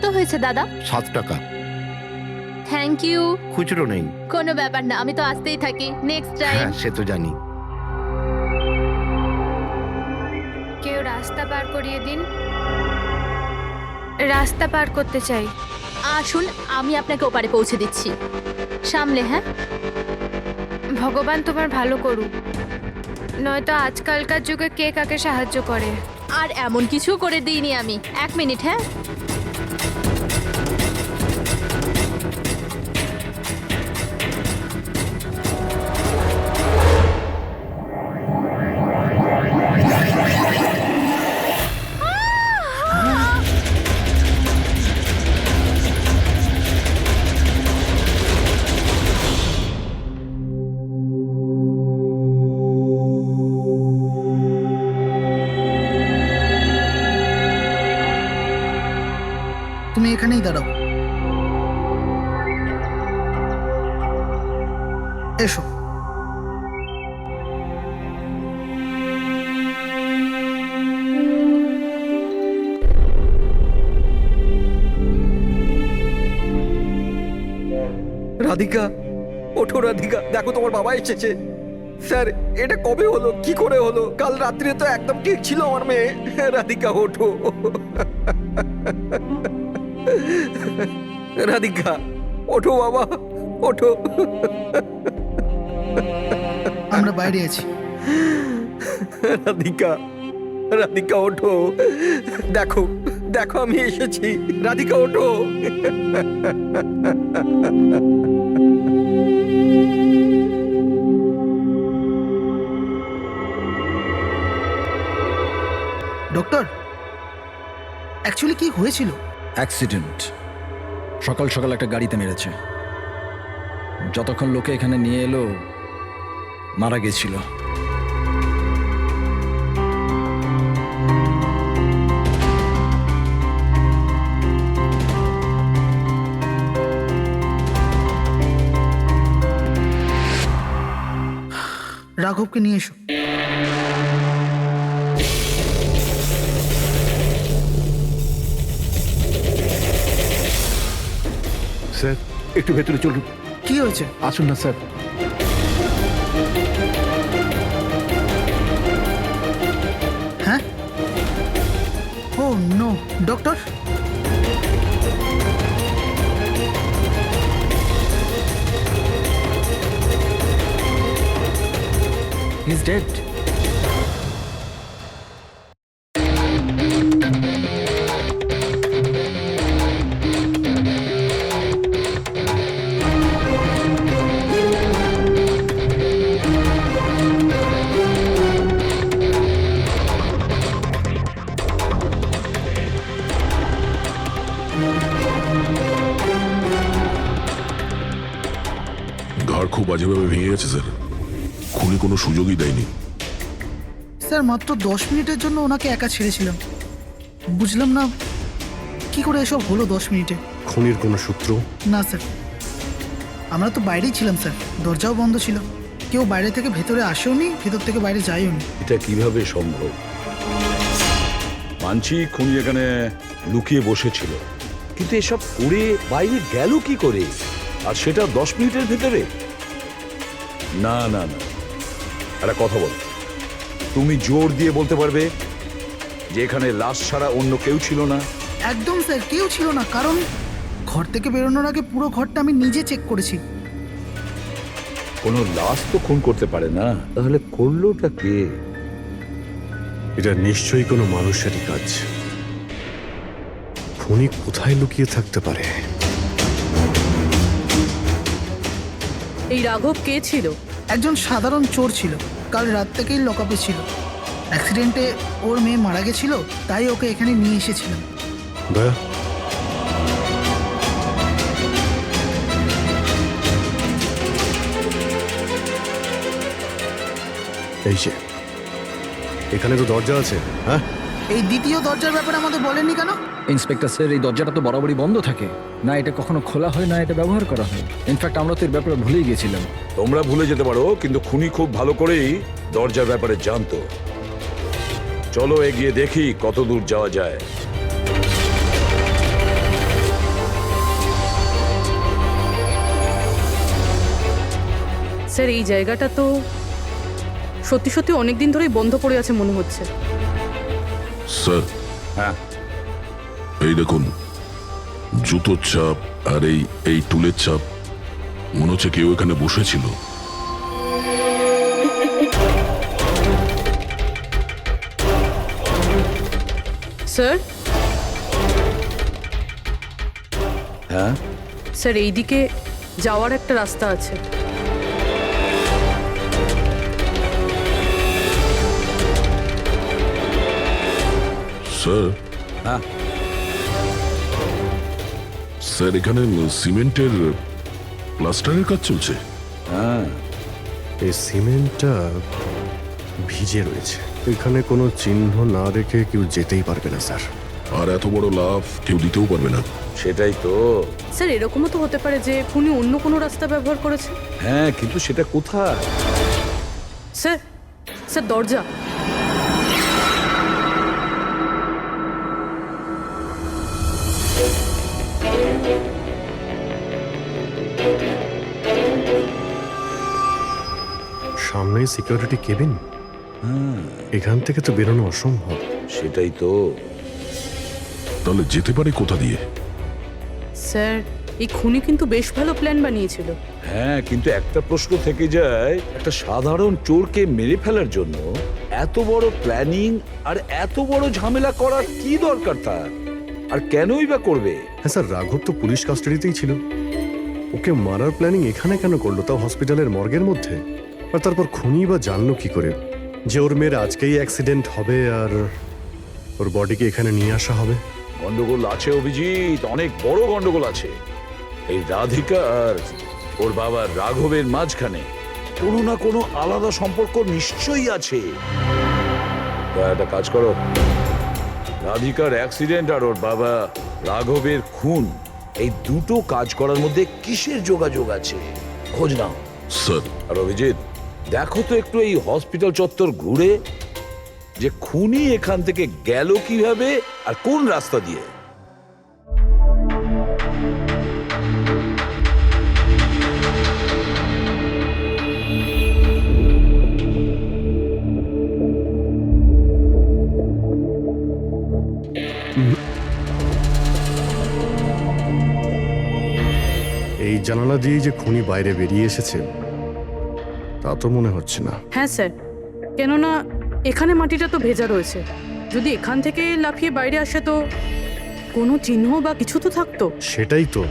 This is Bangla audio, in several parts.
কত হয়েছে দাদা? 7 টাকা। Thank you. খুচরো নেই। কোনো ব্যাপার না, আমি তো আসতেই থাকি। Next time. হ্যাঁ, সে তো জানি। কেউ রাস্তা পার করিয়ে দিন, রাস্তা পার করতে চাই। আসুন, আমি আপনাকে ওপারে পৌঁছে দিচ্ছি। সামলে, হ্যাঁ? ভগবান তোমার ভালো করুক, নয়তো আজকালকার যুগে কে কাকে সাহায্য করে। আর এমন কিছু করে দিইনি আমি। 1 মিনিট, হ্যাঁ? তুমি এখানেই দাঁড়াও। এসো। রাধিকা, ওঠো রাধিকা, দেখো তোমার বাবা এসেছে। স্যার, এটা কবে হলো, কি করে হলো? কাল রাত্রে তো একদম ঠিক ছিল আমার মেয়ে। রাধিকা ওঠো। রাধিকা ওঠো বাবা, ওঠো। আমরা বাইরে আছি। রাধিকা, রাধিকা ওঠো, দেখো দেখো আমি এসেছি। রাধিকা ওঠো। ডক্টর, অ্যাকচুয়ালি কি হয়েছিল? অ্যাক্সিডেন্ট। সকাল সকাল একটা গাড়িতে মেরেছে। যতক্ষণ লোকে এখানে নিয়ে এলো মারা গেছিল। রাঘবকে নিয়ে এসো। স্যার, একটু ভেতরে চলুন। কি হয়েছে? আসুন না স্যার। হ্যাঁ? Oh no, doctor. He is dead. ঘর খুব বাজেভাবে ভেঙে গেছে স্যার। খুনি কোনো সুযোগই দেয়নি। স্যার, মাত্র 10 মিনিটের জন্য ওনাকে একা ছেড়েছিলাম। বুঝলাম না কি করে এসব হলো 10 মিনিটে। খুনির কোনো সূত্র? না স্যার, আমরা তো বাইরেই ছিলাম স্যার, দরজাও বন্ধ ছিল। কেউ বাইরে থেকে ভেতরে আসেওনি, ভেতর থেকে বাইরে যায়ওনি। এটা কিভাবে সম্ভব? মানছি খুনি এখানে লুকিয়ে বসেছিল, কিন্তু এসব করে বাইরে গেল কি করে, আর সেটা 10 মিনিটের ভেতরে? না না না, একটা কথা বল, তুমি জোর দিয়ে বলতে পারবে যে এখানে লাশ ছাড়া অন্য কেউ ছিল না? একদম স্যার, কেউ ছিল না। কারণ ঘর থেকে বেরোনোর আগে পুরো ঘরটা আমি নিজে চেক করেছি। কোনো লাশ তো খুন করতে পারে না, তাহলে করলোটা কে? এটা নিশ্চয়ই কোনো মানুষেরই কাজ। খুনি কোথায় লুকিয়ে থাকতে পারে? এই রাঘব কে ছিল? একজন সাধারণ চোর ছিল, কাল রাত থেকেই লকআপে ছিল। অ্যাক্সিডেন্টে ওর মেয়ে মারা গেছিল, তাই ওকে এখানে নিয়ে এসেছিলাম। দয়া, এই যে এখানে তো দরজা আছে। হ্যাঁ, এই দ্বিতীয় দরজার ব্যাপারে আমাদের বলেননি কেন? ইন্সপেক্টর স্যার, এই দরজাটা তো বরাবরই বন্ধ থাকে, না এটা কখনো খোলা হয় না এটা ব্যবহার করা হয়। ইনফ্যাক্ট আমরা তো এর ব্যাপারে ভুলেই গেছিলাম। তোমরা ভুলে যেতে পারো, কিন্তু খুনি খুব ভালো করেই দরজার ব্যাপারে জানতো। চলো এগিয়ে দেখি কত দূর যাওয়া যায়। স্যার এই জায়গাটা তো সত্যি সত্যি অনেক দিন ধরেই বন্ধ পড়ে আছে মনে হচ্ছে। স্যার, হ্যাঁ এই দেখুন, জুতোর চাপ আর এই টুলের চাপ, মনে হচ্ছে কেউ এখানে বসেছিল। স্যার হ্যাঁ স্যার এইদিকে যাওয়ার একটা রাস্তা আছে। স্যার, হ্যাঁ স্যার এখানে সিমেন্টের প্লাস্টারের কাজ চলছে। হ্যাঁ এই সিমেন্টটা ভিজে রয়েছে, এখানে কোনো চিহ্ন না রেখে কেউ যেতেই পারবে না স্যার। আর এত বড় লাভ কেউ দিতেও পারবে না। সেটাই তো। স্যার এরকমও তো হতে পারে যে খুনি অন্য কোনো রাস্তা ব্যবহার করেছে। হ্যাঁ কিন্তু সেটা কোথায়? স্যার স্যার দরজা। সামনেই সিকিউরিটি কেবিন, এখান থেকে তো বেরোনো অসম্ভব। সেটাই তো। তাহলে যেতে পারে কোথা দিয়ে? স্যার এই খুনি কিন্তু বেশ ভালো প্ল্যান বানিয়েছিল। হ্যাঁ কিন্তু একটা প্রশ্ন থেকে যায়, একটা সাধারণ চোরকে মেরে ফেলার জন্য এত বড় প্ল্যানিং আর এত বড় ঝামেলা করার কি দরকার তার? আর কেনই বা করবে? হ্যাঁ স্যার, রাঘব তো পুলিশ কাস্টাডিতেই ছিল, ওকে মারার প্ল্যানিং এখানে কেন করলো, তাও হসপিটালের মর্গের মধ্যে? আর তারপর খুনি বা জানলো কি করে যে ওর মেয়ের আজকেই অ্যাক্সিডেন্ট হবে আর ওর বডিকে এখানে নিয়ে আসা হবে? গন্ডগোল আছে অভিজিৎ, অনেক বড় গন্ডগোল আছে। এই রাধিকা আর ওর বাবার রাঘবের মাঝখানে কোনো না কোনো আলাদা সম্পর্ক নিশ্চয়ই আছে। তা একটা কাজ করো, রাধিকার অ্যাক্সিডেন্ট আর ওর বাবা রাঘবের খুন, এই দুটো কাজ করার মধ্যে কিসের যোগাযোগ আছে খোঁজ নাও। স্যার, আর অভিজিৎ দেখো তো একটু এই হসপিটাল চত্বর ঘুরে যে খুনি এখান থেকে গেল কিভাবে আর কোন রাস্তা দিয়ে। এই জানালা দিয়েই যে খুনি বাইরে বেরিয়ে এসেছে তা তো মনে হচ্ছে না। হ্যাঁ স্যার, কেননা এখানে মাটিটা তো ভেজা রয়েছে। যদি এখান থেকে লাফিয়ে বাইরে আসে তো কোনো চিহ্ন বা কিছু তো থাকতো। সেটাই তো।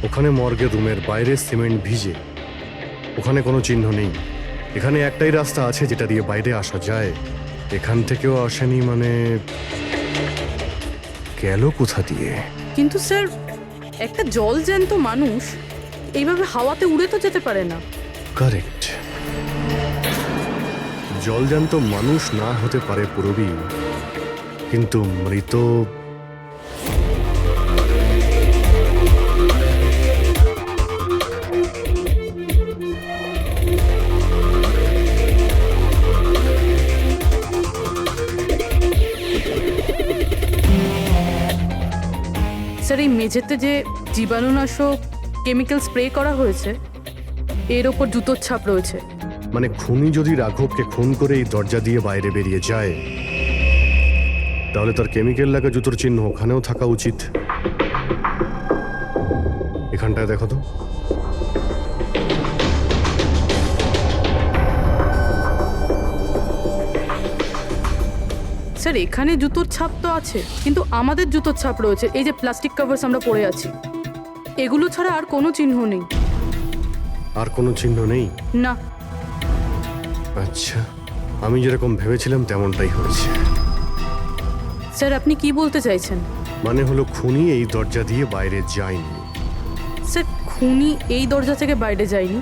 ওখানে মর্গের রুমের বাইরে সিমেন্ট ভিজে, ওখানে কোনো চিহ্ন নেই। এখানে একটাই রাস্তা আছে যেটা দিয়ে বাইরে আসা যায়, এখান থেকেও আসেনি, মানে গেল কোথা দিয়ে? কিন্তু স্যার একটা জল জ্যান্ত মানুষ এইভাবে হাওয়াতে উড়ে তো যেতে পারে না। কারেক্ট, জলজান্ত মানুষ না হতে পারে পুরবী, কিন্তু মৃত স্যার এই মেঝেতে যে জীবাণুনাশক কেমিক্যাল স্প্রে করা হয়েছে এর ওপর জুতোর ছাপ রয়েছে। মানে খুনি যদি রাঘবকে খুন করে এই দরজা দিয়ে বাইরে বেরিয়ে যায় তাহলে তার কেমিক্যাল লাগা জুতোর চিহ্ন ওখানেও থাকা উচিত। এখানটায় দেখো তো। স্যার এখানে জুতোর ছাপ তো আছে, কিন্তু আমাদের জুতোর ছাপ রয়েছে। এই যে প্লাস্টিক কভার্স আমরা পরে আছি, এগুলো ছাড়া আর কোনো চিহ্ন নেই। আর কোনো চিহ্ন নেই? না। আচ্ছা, আমি যেরকম ভেবেছিলাম তেমনটাই হয়েছে। স্যার আপনি কি বলতে চাইছেন? মানে হলো খুনি এই দরজা দিয়ে বাইরে যায়নি। স্যার খুনি এই দরজা থেকে বাইরে যায়নি,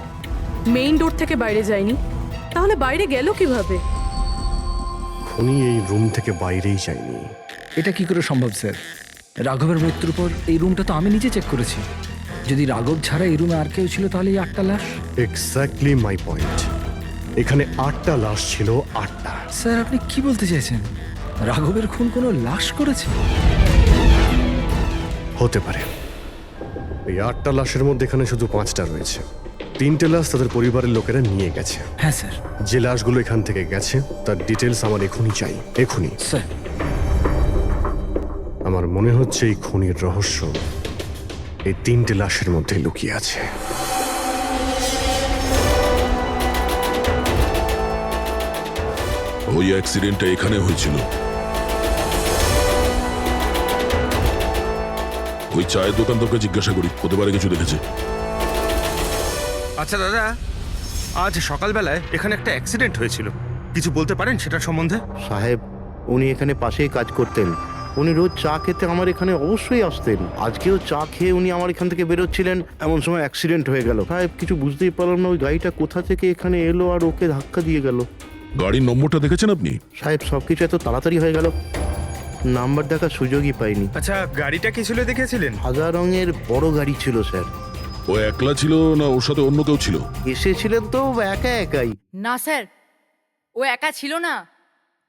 মেইন ডোর থেকে বাইরে যায়নি, তাহলে বাইরে গেল কিভাবে? খুনি এই রুম থেকে বাইরেই যায়নি। এটা কি করে সম্ভব স্যার? রাঘবের মৃত্যুর পর এই রুমটা তো আমি নিজে চেক করেছি। যদি রাঘব ছাড়া এই রুমে আর কেউ ছিল তাহলে এই 8টা লাশ। Exactly my point. এখানে 8টা লাশ ছিল, 8টা। স্যার আপনি কি বলতে চাইছেন? রাঘবের খুন কোনো লাশ করেছে? হতে পারে। এই 8টা লাশের মধ্যে এখানে শুধু 5টা রয়েছে। 3টে লাশ তাদের পরিবারের লোকেরা নিয়ে গেছে। হ্যাঁ স্যার। যে লাশগুলো এখান থেকে গেছে তার ডিটেলস আমার এখনই চাই, এখনই। স্যার আমার মনে হচ্ছে এই খুনির রহস্য এই 3টে লাশের মধ্যে লুকিয়ে আছে। ওই অ্যাক্সিডেন্টটা এখানে হয়েছিল। ওই চায়ের দোকানদারকে জিজ্ঞাসা করি, হতে পারে কিছু দেখেছে। আচ্ছা দাদা, আজ সকালবেলায় এখানে একটা অ্যাক্সিডেন্ট হয়েছিল, কিছু বলতে পারেন সেটার সম্বন্ধে? সাহেব, উনি এখানে পাশেই কাজ করতেন। উনি রোজ চা খেতে আমার এখানে অবশ্যই আসতেন। আজকেও চা খেয়ে উনি আমার এখান থেকে বেরোচ্ছিলেন, এমন সময় অ্যাক্সিডেন্ট হয়ে গেল। সাহেব, কিছু বুঝতেই পারলাম না ওই গাড়িটা কোথা থেকে এখানে এলো আর ওকে ধাক্কা দিয়ে গেল। গাড়ির নম্বরটা দেখেছেন আপনি? সাহেব, সবকিছু এত তাড়াতাড়ি হয়ে গেল, নাম্বার দেখার সুযোগই পাইনি। আচ্ছা, গাড়িটা কি ছিল দেখেছিলেন? সাদা রঙের বড় গাড়ি ছিল স্যার। ও একলা ছিল না ওর সাথে অন্য কেউ ছিল? এসেছিলেন তো একা একাই। না স্যার, ও একা ছিল না,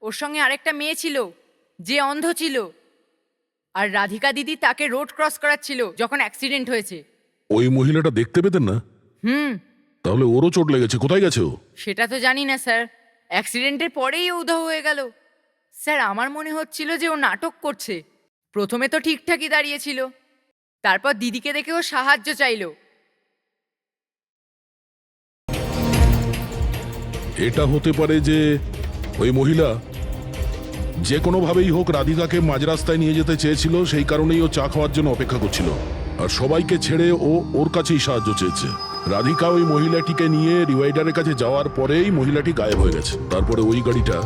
ওর সঙ্গে আরেকটা মেয়ে ছিল যে অন্ধ ছিল, আর রাধিকা দিদি তাকে রোড ক্রস করাচ্ছিল যখন অ্যাক্সিডেন্ট হয়েছে। ওই মহিলাটা দেখতে পেতেন না? তাহলে ওরও চোট লেগেছে। কোথায় গেছে ও? সেটা তো জানি না স্যার, অ্যাক্সিডেন্টের পরেই ও উধাও হয়ে গেল। স্যার, আমার মনে হচ্ছিল যে ও নাটক করছে। প্রথমে তো ঠিকঠাকই দাঁড়িয়েছিল, তারপর দিদিকে দেখে ও সাহায্য চাইলো। এটা হতে পারে যে ওই মহিলা যে কোনোভাবেই হোক রাধিকাকে মাঝ রাস্তায় নিয়ে যেতে চেয়েছিল, সেই কারণেই ও চা খাওয়ার জন্য অপেক্ষা করছিল, আর সবাইকে ছেড়ে ও ওর কাছেই সাহায্য চেয়েছে। রাধিকা ওই মহিলাটিকে নিয়ে ডিভাইডারের কাছে যাওয়ার পরেই মহিলাটি গায়েব হয়ে গেছে। তারপরে ওই গাড়িটা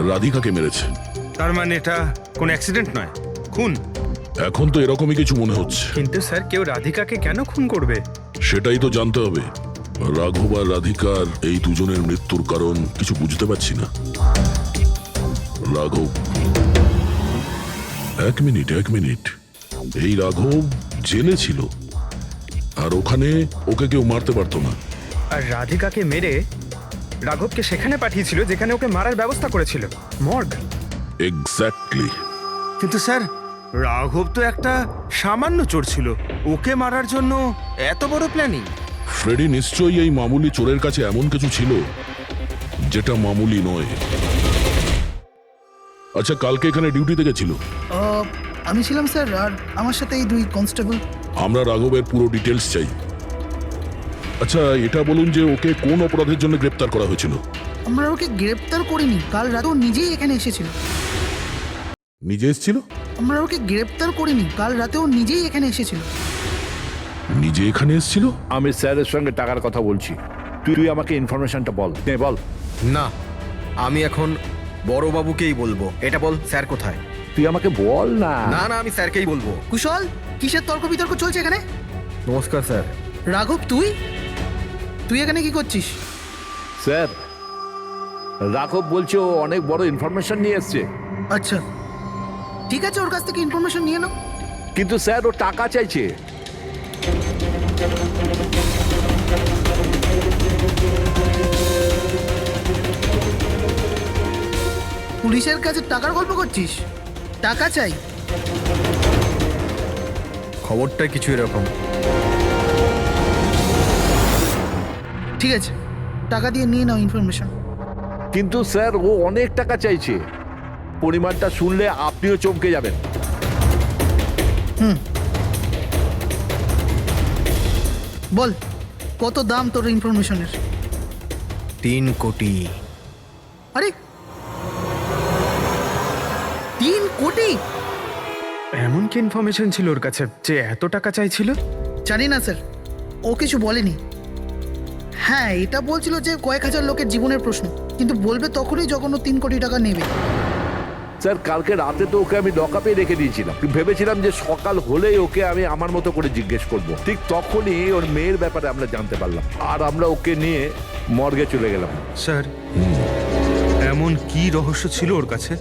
রাধিকাকে মেরেছে। তার মানে এটা কোনো অ্যাক্সিডেন্ট নয়, খুন? এখন তো এরকমই কিছু মনে হচ্ছে। কিন্তু স্যার, কেউ রাধিকাকে কেন খুন করবে? সেটাই তো জানতে হবে। রাঘব আর রাধিকার এই দুজনের মৃত্যুর কারণ কিছু বুঝতে পারছি না। রাঘব, এক মিনিট, এই রাঘব জেলে ছিল, আর ওখানে ওকে কেউ মারতে পারতো না। আর রাধিকাকে মেরে রাঘবকে সেখানে পাঠিয়েছিল যেখানে ওকে মারার ব্যবস্থা করেছিল, মর্গ। এক্স্যাক্টলি। কিন্তু স্যার, রাঘব তো একটা সামান্য চোর ছিল, ওকে মারার জন্য এত বড় প্ল্যানিং? ফ্রেডি নিশ্চয়ই এই মামুলি চোরের কাছে এমন কিছু ছিল যেটা মামুলি নয়। আচ্ছা, কালকে এখানে ডিউটিতে গেছিল? আমি ছিলাম স্যার, আর আমার সাথে এই 2 কনস্টেবল। আমরা রাঘবের পুরো ডিটেলস চাই। আচ্ছা, এটা বলুন যে ওকে কোন অপরাধের জন্য গ্রেপ্তার করা হয়েছিল? আমরা ওকে গ্রেপ্তার করিনি, কাল রাতে ও নিজেই এখানে এসেছিল। নিজে এসেছিল? আমরা ওকে গ্রেপ্তার করিনি, কাল রাতে ও নিজেই এখানে এসেছিল। নিজে এখানে এসেছিল? আমি স্যারের সঙ্গে টাকার কথা বলছি, তুই আমাকে ইনফরমেশনটা বল। বল। না, আমি এখন বড়বাবুকেই বলবো। এটা বল, স্যার কোথায়? তুই আমাকে বল না। না, আমি স্যারকেই বলবো। কুশল, কিসের তর্ক বিতর্ক চলছে এখানে? নমস্কার স্যার। রাঘব, তুই এখানে কি করছিস? স্যার, রাঘব বলছে ও অনেক বড় ইনফরমেশন নিয়ে এসছে। আচ্ছা, ঠিক আছে, ওর কাছ থেকে ইনফরমেশন নিয়ে নাও। কিন্তু স্যার, ও টাকা চাইছে। পুলিশের কাছে টাকার গল্প করছিস? টাকা চাই? খবরটা কিছু এরকম। ঠিক আছে, টাকা দিয়ে নিয়ে নাও ইনফরমেশন। কিন্তু স্যার, ও অনেক টাকা চাইছে। পরিমাণটা শুনলে আপনিও চমকে যাবেন। বল, কত দাম তোর ইনফরমেশনের? 3 কোটি। আরে, 3 কোটি? এমন কি ইনফরমেশন ছিল ওর কাছে যে এত টাকা চাইছিল? জানি না স্যার, ও কিছু বলেনি। হ্যাঁ, এটা বলছিল যে কয়েক হাজার লোকের জীবনের প্রশ্ন, কিন্তু বলবে তখনই যখন ও 3 কোটি টাকা নেবে। স্যার, কালকে রাতে তো ওকে আমি লকআপে রেখে দিয়েছিলাম। ভেবেছিলাম যে সকাল হলেই ওকে আমি আমার মতো করে জিজ্ঞেস করব। ঠিক তখনই ওর মেয়ের ব্যাপারে আমরা জানতে পারলাম, আর আমরা ওকে নিয়ে মর্গে চলে গেলাম। স্যার, এমন কি রহস্য ছিল ওর কাছে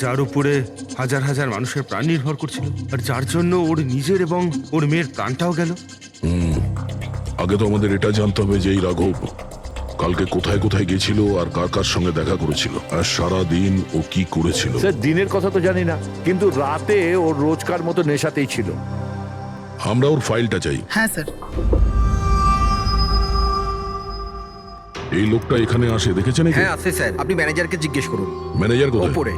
যার উপরে হাজার হাজার মানুষের প্রাণ নির্ভর করছিল, আর যার জন্য ওর নিজের এবং ওর মেয়ের প্রাণটাও গেল? আগে তো আমাদের এটা জানতে হবে যে এই রাঘব কালকে কোথায় কোথায় গেছিল আর কার কার সঙ্গে দেখা করেছিল আর সারা দিন ও কি করেছিল। স্যার দিনের কথা তো জানি না, কিন্তু রাতে ওর রোজকার মতো নেশাতেই ছিল। আমরা ওর ফাইলটা চাই। হ্যাঁ স্যার। এই লোকটা এখানে আসে দেখেছেন? হ্যাঁ আছে স্যার, আপনি ম্যানেজারকে জিজ্ঞেস করুন। ম্যানেজার কোথায়? ওপরে।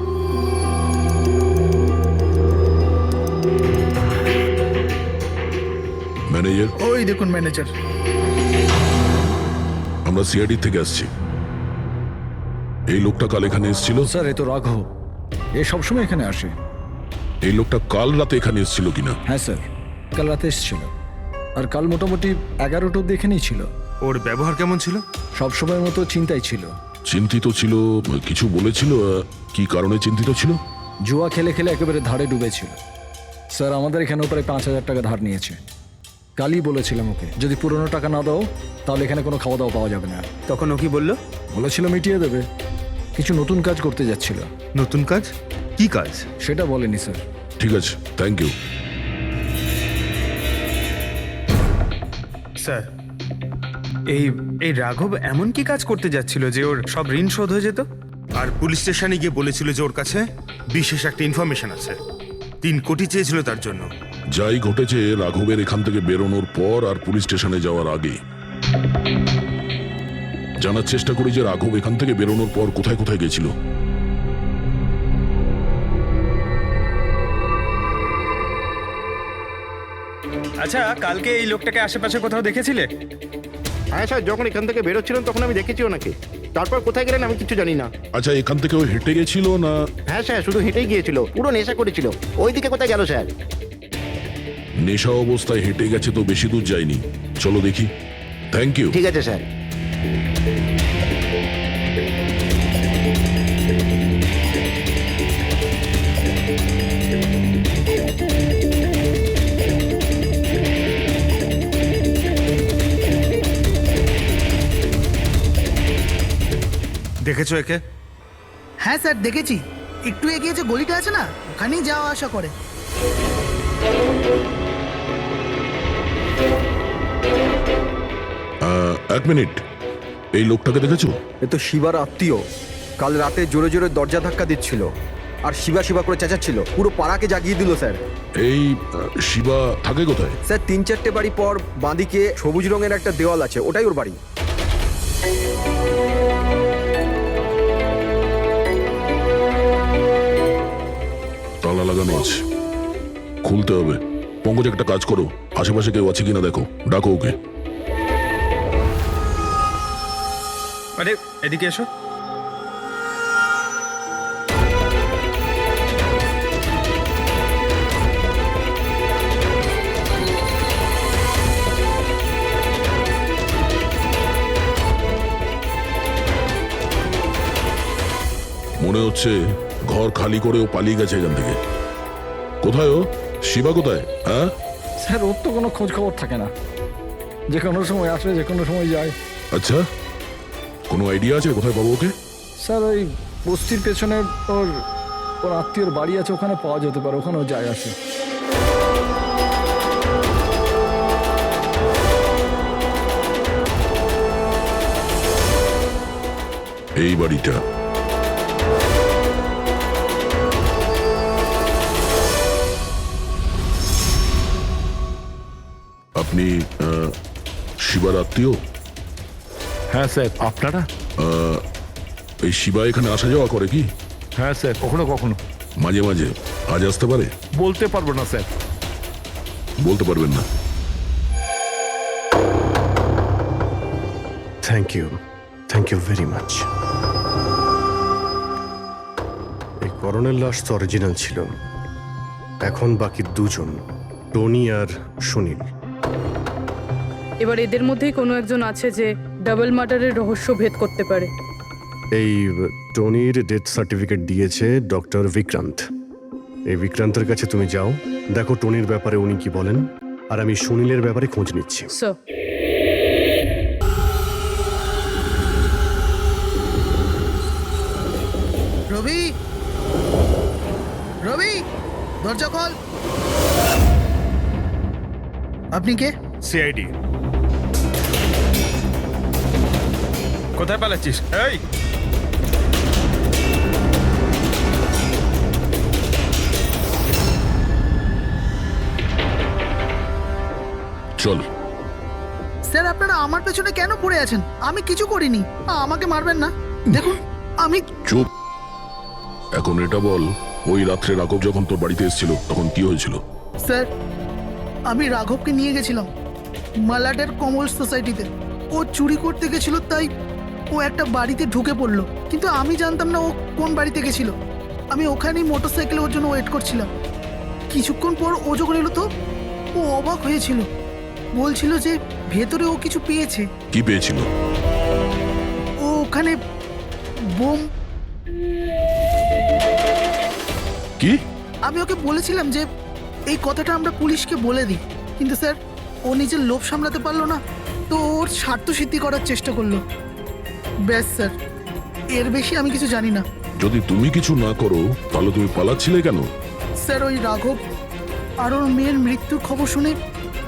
ম্যানেজার? ওই দেখুন ম্যানেজার। আমরা সিআইডি থেকে আসছি। এই লোকটা কাল এখানে এসেছিল? স্যার এ তো রাঘব, এ সবসময় এখানে আসে। এই লোকটা কাল রাতে এখানে এসেছিল কিনা? হ্যাঁ স্যার, কাল রাতে এসেছিল আর কাল মোটামুটি 11টা অব্দি এখানেই ছিল। ওর ব্যবহার কেমন ছিল? সবসময়ের মতো চিন্তায় ছিল। চিন্তিত ছিল? কিছু বলেছিল? কি কারণে চিন্তিত ছিল? জুয়া খেলে খেলে একেবারে ধারে ডুবেছিল স্যার। আমাদের এখানেও প্রায় 5,000 টাকা ধার নিয়েছে। কালই বলেছিলাম ওকে যদি পুরনো টাকা না দাও তাহলে এখানে কোনো খাওয়া দাওয়া পাওয়া যাবে না। তখন ও কি বললো? বলেছিল মিটিয়ে দেবে। কিছু নতুন কাজ করতে যাচ্ছিল। নতুন কাজ? কি কাজ? সেটা বলেনি স্যার। ঠিক আছে, থ্যাংক ইউ। স্যার এই এই রাঘব এমন কি কাজ করতে যাচ্ছিল যে ওর সব ঋণ শোধ হয়ে যেত? আর পুলিশ স্টেশনে গিয়ে বলেছিল যে ওর কাছে বিশেষ একটা ইনফরমেশন আছে, 3 কোটি চেয়েছিল তার জন্য। যাই ঘটেছে রাঘবের এখান থেকে বেরোনোর পর আর পুলিশ স্টেশনে যাওয়ার আগে জানার চেষ্টা করি যে রাঘব এখান থেকে বেরোনোর পর কোথায় কোথায় গেছিল। আচ্ছা কালকে এই লোকটাকে আশেপাশে কোথাও দেখেছিলে? হ্যাঁ স্যার, যখন এখান থেকে বেরোচ্ছিলাম তখন আমি দেখেছি ওনাকে। তারপর কোথায় গেলেন আমি কিছু জানি না। আচ্ছা, এখান থেকে ও হেঁটে গেছিল না? হ্যাঁ স্যার, শুধু হেঁটেই গিয়েছিল, পুরো নেশা করেছিল। ওইদিকে কোথায় গেল স্যার? নেশা অবস্থায় হেঁটে গেছে তো বেশি দূর যায়নি। চলো দেখি। Thank you. ঠিক আছে স্যার। দেখেছো একে? হ্যাঁ স্যার দেখেছি, একটু এগিয়ে যে গলিটা আছে না ওখানেই যাওয়া আসা করে। এক মিনিট, এই লোকটাকে দেখেছো? এ তো শিবার আত্মীয়। কাল রাতে জোরে জোরে দরজা ধাক্কা দিচ্ছিল আর শিবা শিবা করে চেঁচাচ্ছিল, পুরো পাড়াকে জাগিয়ে দিল স্যার। এই শিবা থাকে কোথায়? স্যার 3-4টে বাড়ি পর বাঁদিকে সবুজ রঙের একটা দেওয়াল আছে, ওটাই ওর বাড়ি। তালা লাগানো আছে, খুলতে হবে। পঙ্কজ একটা কাজ করো, আশেপাশে কেউ আছে কিনা দেখো, ডাকো ওকে। আরে এদিকে এসো। মনে হচ্ছে ঘর খালি করে ও পালিয়ে গেছে এখান থেকে। কোথায় ও? শিবা কোথায়? হ্যাঁ স্যার ওর তো কোনো খোঁজ খবর থাকে না, যে কোনো সময় আসে যে কোনো সময় যায়। আচ্ছা, কোনো আইডিয়া আছে কোথায় পাবো ওকে? স্যার ওই বস্তির পেছনে ওর ওর আত্মীয়র বাড়ি আছে, ওখানে পাওয়া যেতে পারে, ওখানেও যায় আসে। এই বাড়িটা আপনি শিবার আত্মীয়? হ্যাঁ স্যার। আপনারা? এই শিবা এখানে আসা যাওয়া করে কি? হ্যাঁ স্যার, কখনো কখনো। মাঝে মাঝে। আজ আসতে পারে? বলতে পারবো না স্যার। বলতে পারবেন না? Thank you very much. এই করণের লাশ তো অরিজিনাল ছিল। এখন বাকি দুজন, টনি আর সুনীল। এবার এদের মধ্যেই কোনো একজন আছে যে ডাবল মার্ডারের রহস্য ভেদ করতে পারে। এই টনির ডেথ সার্টিফিকেট দিয়েছে ডক্টর বিক্রান্ত। এই বিক্রান্তের কাছে তুমি যাও, দেখো টনির ব্যাপারে উনি কি বলেন, আর আমি সুনীলের ব্যাপারে খোঁজ নিচ্ছি। স্যার রবি, রবি দরজা খোল। আপনি কে? সিআইডি। কোথায় পালাচ্ছিস? এই চল। স্যার আপনারা আমার পেছনে কেন পড়ে আছেন? আমি কিছু করিনি, আমাকে মারবেন না। দেখুন আমি চুপ। এখন এটা বল, ওই রাত্রে রাঘব যখন তোর বাড়িতে এসেছিল তখন কি হয়েছিল? স্যার আমি রাঘবকে নিয়ে গেছিলাম মালাডের কমল সোসাইটিতে। ও চুরি করতে গেছিল, তাই ও একটা বাড়িতে ঢুকে পড়লো, কিন্তু আমি জানতাম না ও কোন বাড়িতে গেছিল। আমি ওখানেই মোটরসাইকেলে ওর জন্য ওয়েট করছিলাম। কিছুক্ষণ পর ও যখন এলো তো ও অবাক হয়েছিল, বলছিল যে ভেতরে ও কিছু পেয়েছে। কি পেয়েছিল? ও ওখানে বোম। কি? আমি ওকে বলেছিলাম যে এই কথাটা আমরা পুলিশকে বলে দিই, কিন্তু স্যার ও নিজের লোভ সামলাতে পারলো না, তো ওর স্বার্থ সিদ্ধি করার চেষ্টা করলো। ব্যাস স্যার, এর বেশি আমি কিছু জানি না। যদি তুমি কিছু না করো তাহলে তুমি পালাচ্ছিলে কেন? স্যার ওই রাঘব আর ওর মেয়ের মৃত্যুর খবর শুনে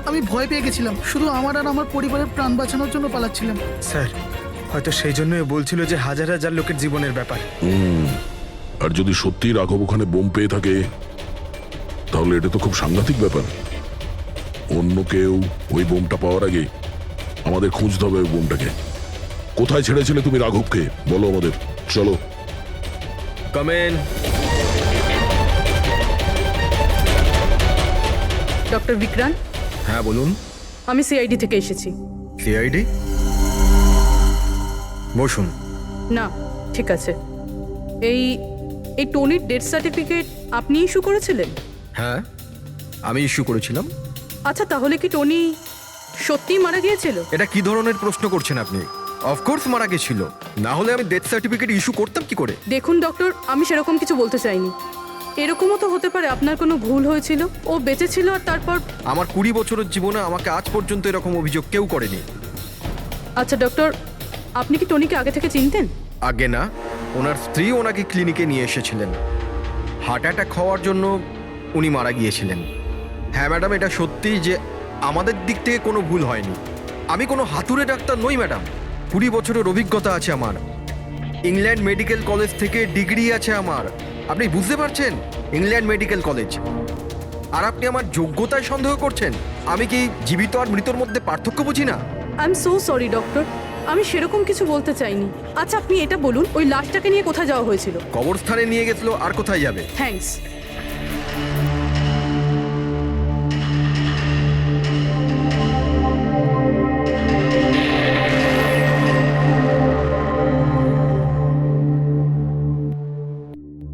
আমি ভয় পেয়ে গেছিলাম, শুধু আমার আর আমার পরিবারের প্রাণ বাঁচানোর জন্য পালাচ্ছিলাম। স্যার, হয়তো সেই জন্যই বলছিল যে হাজার হাজার লোকের জীবনের ব্যাপার। আর যদি সত্যি রাঘব ওখানে বোম পেয়ে থাকে তাহলে এটা তো খুব সাংঘাতিক ব্যাপার। অন্য কেউ ওই বোমটা পাওয়ার আগে আমাদের খুঁজতে হবে ওই বোমটাকে। কোথায় ছেড়েছিলে তুমি রাঘবকে বলো আমাদের। চলো। কমেন। ডক্টর বিক্রান্ত, হ্যাঁ বলুন। আমি সিআইডি থেকে এসেছি। সিআইডি? বসুন। না, ঠিক আছে। এই এই টনির ডেথ সার্টিফিকেট আপনি ইস্যু করেছিলেন? হ্যাঁ, আমি ইস্যু করেছিলাম। আচ্ছা, তাহলে কি টনি সত্যিই মারা গিয়েছিল? এটা কি ধরনের প্রশ্ন করছেন আপনি? অফকোর্স মারা গেছিল, না হলে আমি ডেথ সার্টিফিকেট ইস্যু করতাম কি করে? দেখুন ডক্টর, আমি সেরকম কিছু বলতে চাইনি। এরকমও তো হতে পারে আপনার কোনো ভুল হয়েছিল, ও বেঁচে ছিল আর তারপর। আমার 20 বছরের জীবনে আমাকে আজ পর্যন্ত এরকম অভিযোগ কেউ করেনি। আচ্ছা ডক্টর, আপনি কি টনিকে আগে থেকে চিনতেন? আগে না, ওনার স্ত্রী ওনাকে ক্লিনিকে নিয়ে এসেছিলেন। হার্ট অ্যাটাক হওয়ার জন্য উনি মারা গিয়েছিলেন। হ্যাঁ ম্যাডাম, এটা সত্যি যে আমাদের দিক থেকে কোনো ভুল হয়নি। আমি কোনো হাতুড়ে ডাক্তার নই ম্যাডাম। 20 বছরের অভিজ্ঞতা আছে আমার। ইংল্যান্ড মেডিকেল কলেজ থেকে ডিগ্রি আছে আমার। আপনি বুঝতে পারছেন? England medical college. আর আপনি আমার যোগ্যতায় সন্দেহ করছেন? আমি কি জীবিত আর মৃতর মধ্যে পার্থক্য বুঝি না? I am so sorry doctor, আমি সেরকম কিছু বলতে চাইনি। আচ্ছা আপনি এটা বলুন, ওই লাশটাকে নিয়ে কোথায় যাওয়া হয়েছিল? কবরস্থানে নিয়ে গেছিল, আর কোথায় যাবে? থ্যাঙ্কস।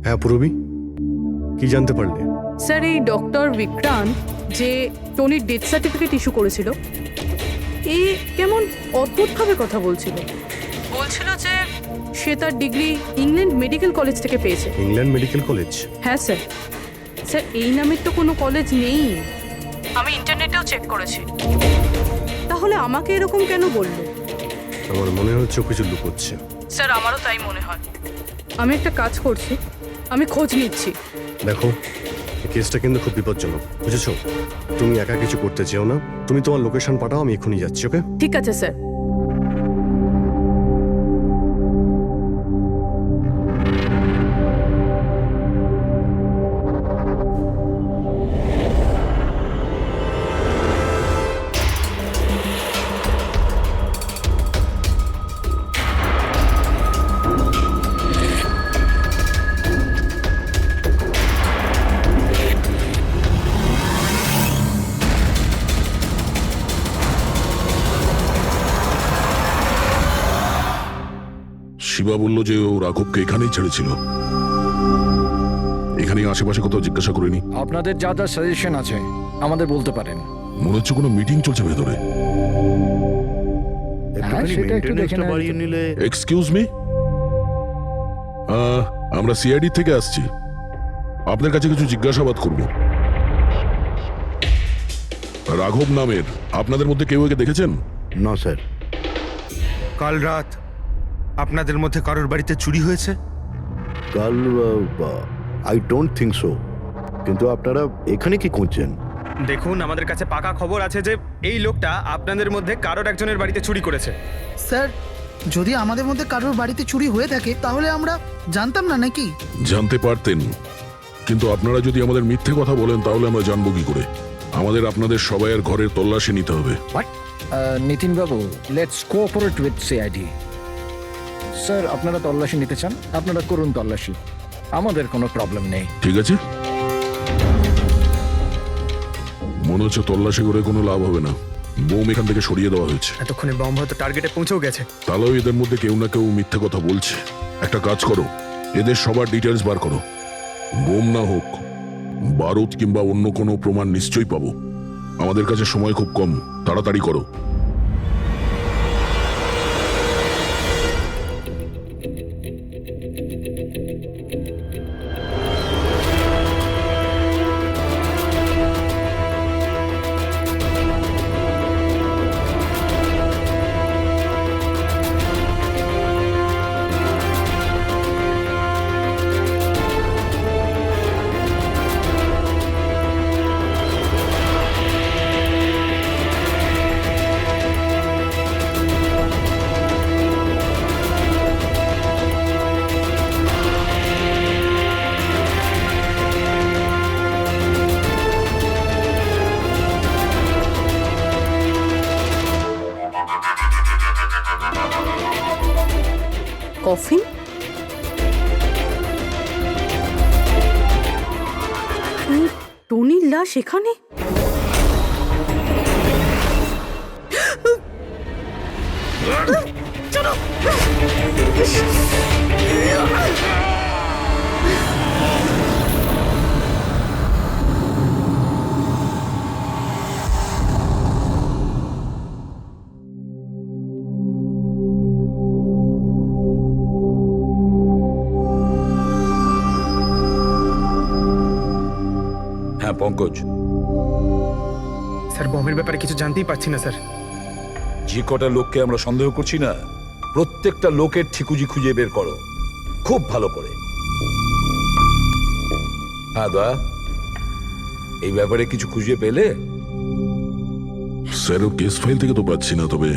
হ্যাঁ পুরবি, কি জানতে পারলে? স্যার, এই ডক্টর বিক্রান্ত যে টনির ডেথ সার্টিফিকেট ইস্যু করেছিল, এ কেমন অদ্ভুতভাবে কথা বলছিল। বলছিল যে সে তার ডিগ্রি ইংল্যান্ড মেডিকেল কলেজ থেকে পেয়েছে। England medical college? হ্যাঁ স্যার। স্যার, এই নামের তো কোনো কলেজ নেই, আমি ইন্টারনেটেও চেক করেছি। তাহলে আমাকে এরকম কেন বললো? আমার মনে হচ্ছে ও কিছু লুকোচ্ছে। স্যার, আমারও তাই মনে হয়। আমি একটা কাজ করছি, আমি খোঁজ নিচ্ছি। দেখো, এই কেসটা কিন্তু খুব বিপজ্জনক, বুঝেছো? তুমি একা কিছু করতে চেও না। তুমি তোমার লোকেশন পাঠাও, আমি এখনই যাচ্ছি। ওকে? ঠিক আছে স্যার। শিবা বলল যে ও রাঘবকে এখানেই ছেড়েছিল। এখানেই আশেপাশে কোথাও জিজ্ঞাসা করিনি? আপনাদের যা যা সাজেশন আছে আমাদের বলতে পারেন। মনে হচ্ছে কোনো মিটিং চলছে ভেতরে। সেটা একটু দেখে নেওয়া বাড়িয়ে নিলে। এক্সকিউজ মি, আমরা সিআইডি থেকে আসছি, আপনার কাছে কিছু জিজ্ঞাসাবাদ করব। রাঘব নামের আপনাদের মধ্যে কেউ একে দেখেছেন? না স্যার। কাল রাত আপনাদের মধ্যে কারোর বাড়িতে চুরি হয়েছে? কাল আই ডোন্ট থিঙ্ক সো। কিন্তু আপনারা এখানে কি খুঁজছেন? দেখুন, আমাদের কাছে পাকা খবর আছে যে এই লোকটা আপনাদের মধ্যে কারোর একজনের বাড়িতে চুরি করেছে। স্যার যদি আমাদের মধ্যে কারোর বাড়িতে চুরি হয়ে থাকে তাহলে আমরা জানতাম না নাকি? জানতে পারতেন, কিন্তু আপনারা যদি আমাদের মিথ্যে কথা বলেন তাহলে আমরা জানবো কি করে? আমাদের আপনাদের সবাইয়ের ঘরের তল্লাশি নিতে হবে। নিতিন বাবু, let's cooperate with CID. Sir, আপনারা তল্লাশি নিতে চান, আপনারা করুন তল্লাশি, আমাদের কোনো প্রবলেম নেই। ঠিক আছে, মনে হচ্ছে তল্লাশি করে কোনো লাভ হবে না। বোম এখান থেকে সরিয়ে দেওয়া হয়েছে। এতক্ষণে বম হয়তো টার্গেটে পৌঁছেও গেছে। তাহলেও এদের মধ্যে কেউ না কেউ মিথ্যে কথা বলছে। একটা কাজ করো, এদের সবার ডিটেলস বার করো। বোম না হোক, বারুদ কিংবা অন্য কোনো প্রমাণ নিশ্চয়ই পাবো। আমাদের কাছে সময় খুব কম, তাড়াতাড়ি করো। কফিন? টনির লাশ এখানে? হ্যাঁ পঙ্কজ, স্যার বমের ব্যাপারে কিছু জানতেই পারছি না স্যার। যে কটা লোককে আমরা সন্দেহ করছি না, প্রত্যেকটা লোকের ঠিকুজি খুঁজে বের করো খুব ভালো করে। হ্যাঁ দয়া, এই ব্যাপারে কিছু খুঁজে পেলে? স্যার, কেস ফাইল থেকে তো পাচ্ছি না, তবে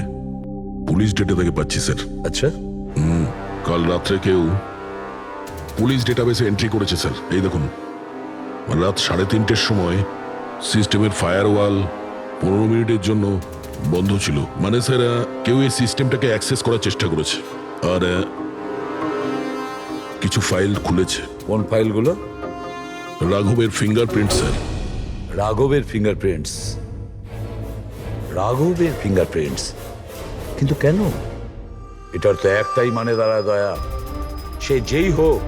পুলিশ ডেটা থেকে পাচ্ছি স্যার। আচ্ছা, কাল রাত্রে কেউ পুলিশ ডেটাবেসে এন্ট্রি করেছে স্যার। এই দেখুন, রাত 3:30-র সময় সিস্টেমের ফায়ারওয়াল 15 মিনিটের জন্য বন্ধ ছিল। মানে স্যার, কেউ এই সিস্টেমটাকে অ্যাক্সেস করার চেষ্টা করেছে আর কিছু ফাইল খুলেছে। কোন ফাইলগুলো? রাঘবের ফিঙ্গারপ্রিন্ট স্যার। রাঘবের ফিঙ্গারপ্রিন্টস? রাঘবের ফিঙ্গারপ্রিন্টস? কিন্তু কেন? এটার তো একটাই মানে দাঁড়ায় দয়া, সে যেই হোক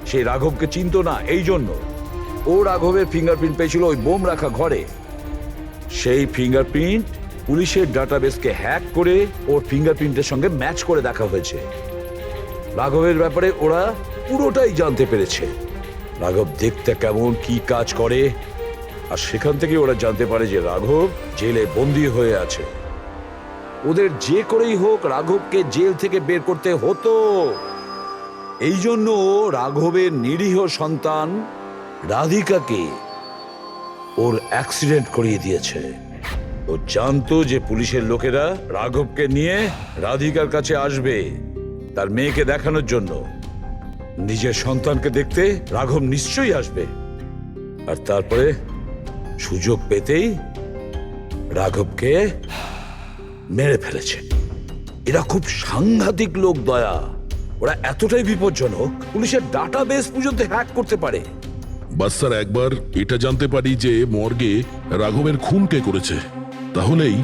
সে রাঘবকে চিনতো না, এই জন্য ও রাঘবের ফিঙ্গারপ্রিন্ট পেয়েছিল ওই বোম রাখা ঘরে। সেই ফিঙ্গারপ্রিন্ট পুলিশের ডাটাবেসকে হ্যাক করে ওর ফিঙ্গারপ্রিন্টের সঙ্গে ম্যাচ করে দেখা হয়েছে। রাঘবের ব্যাপারে ওরা পুরোটাই জানতে পেরেছে, রাঘব দেখতে কেমন, কি কাজ করে, আর সেখান থেকে ওরা জানতে পারে যে রাঘব জেলে বন্দী হয়ে আছে। ওদের যে করেই হোক রাঘবকে জেল থেকে বের করতে হতো। এই জন্য রাঘবের নিরীহ সন্তান রাধিকাকে ওর অ্যাক্সিডেন্ট করিয়ে দিয়েছে। ও জানতো যে পুলিশের লোকেরা রাঘবকে নিয়ে রাধিকার কাছে আসবে তার মেয়েকে দেখানোর জন্য। নিজের সন্তানকে দেখতে রাঘব নিশ্চয়ই আসবে, আর তারপরে সুযোগ পেতেই রাঘবকে মেরে ফেলেছে। এরা খুব সাংঘাতিক লোক দয়া, ওরা এতটাই বিপজ্জনক পুলিশের ডাটাবেস পর্যন্ত হ্যাক করতে পারে। বাস স্যার, একবার এটা জানতে পারি যে মর্গে রাঘবের খুন কে করেছে, তাহলেই।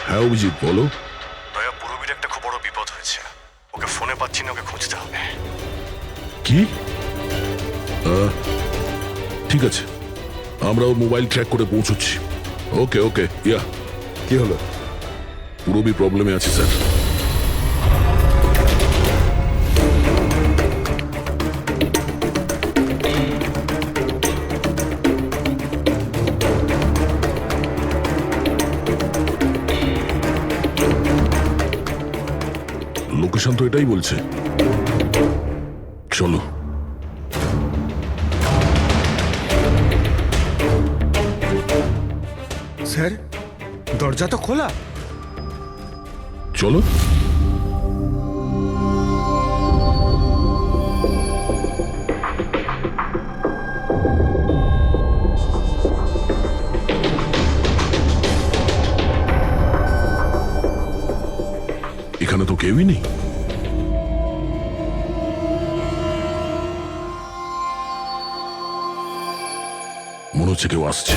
হ্যাঁ অভিজিৎ, বলো। দয়া, পুরবীর একটা খুব বড় বিপদ হয়েছে, ওকে ফোনে পাচ্ছি না, ওকে খুঁজতে হবে। কি? ঠিক আছে, আমরা ওর মোবাইল ট্র্যাক করে পৌঁছচ্ছি। ওকে ওকে, ইয়া। কি হলো? পুরবী প্রবলেমে আছে স্যার। লোকেশন তো এটাই বলছে, চলো। স্যার, দরজা তো খোলা। চলো। এখানে তো কেউই নেই। মনে হচ্ছে কেউ আসছে।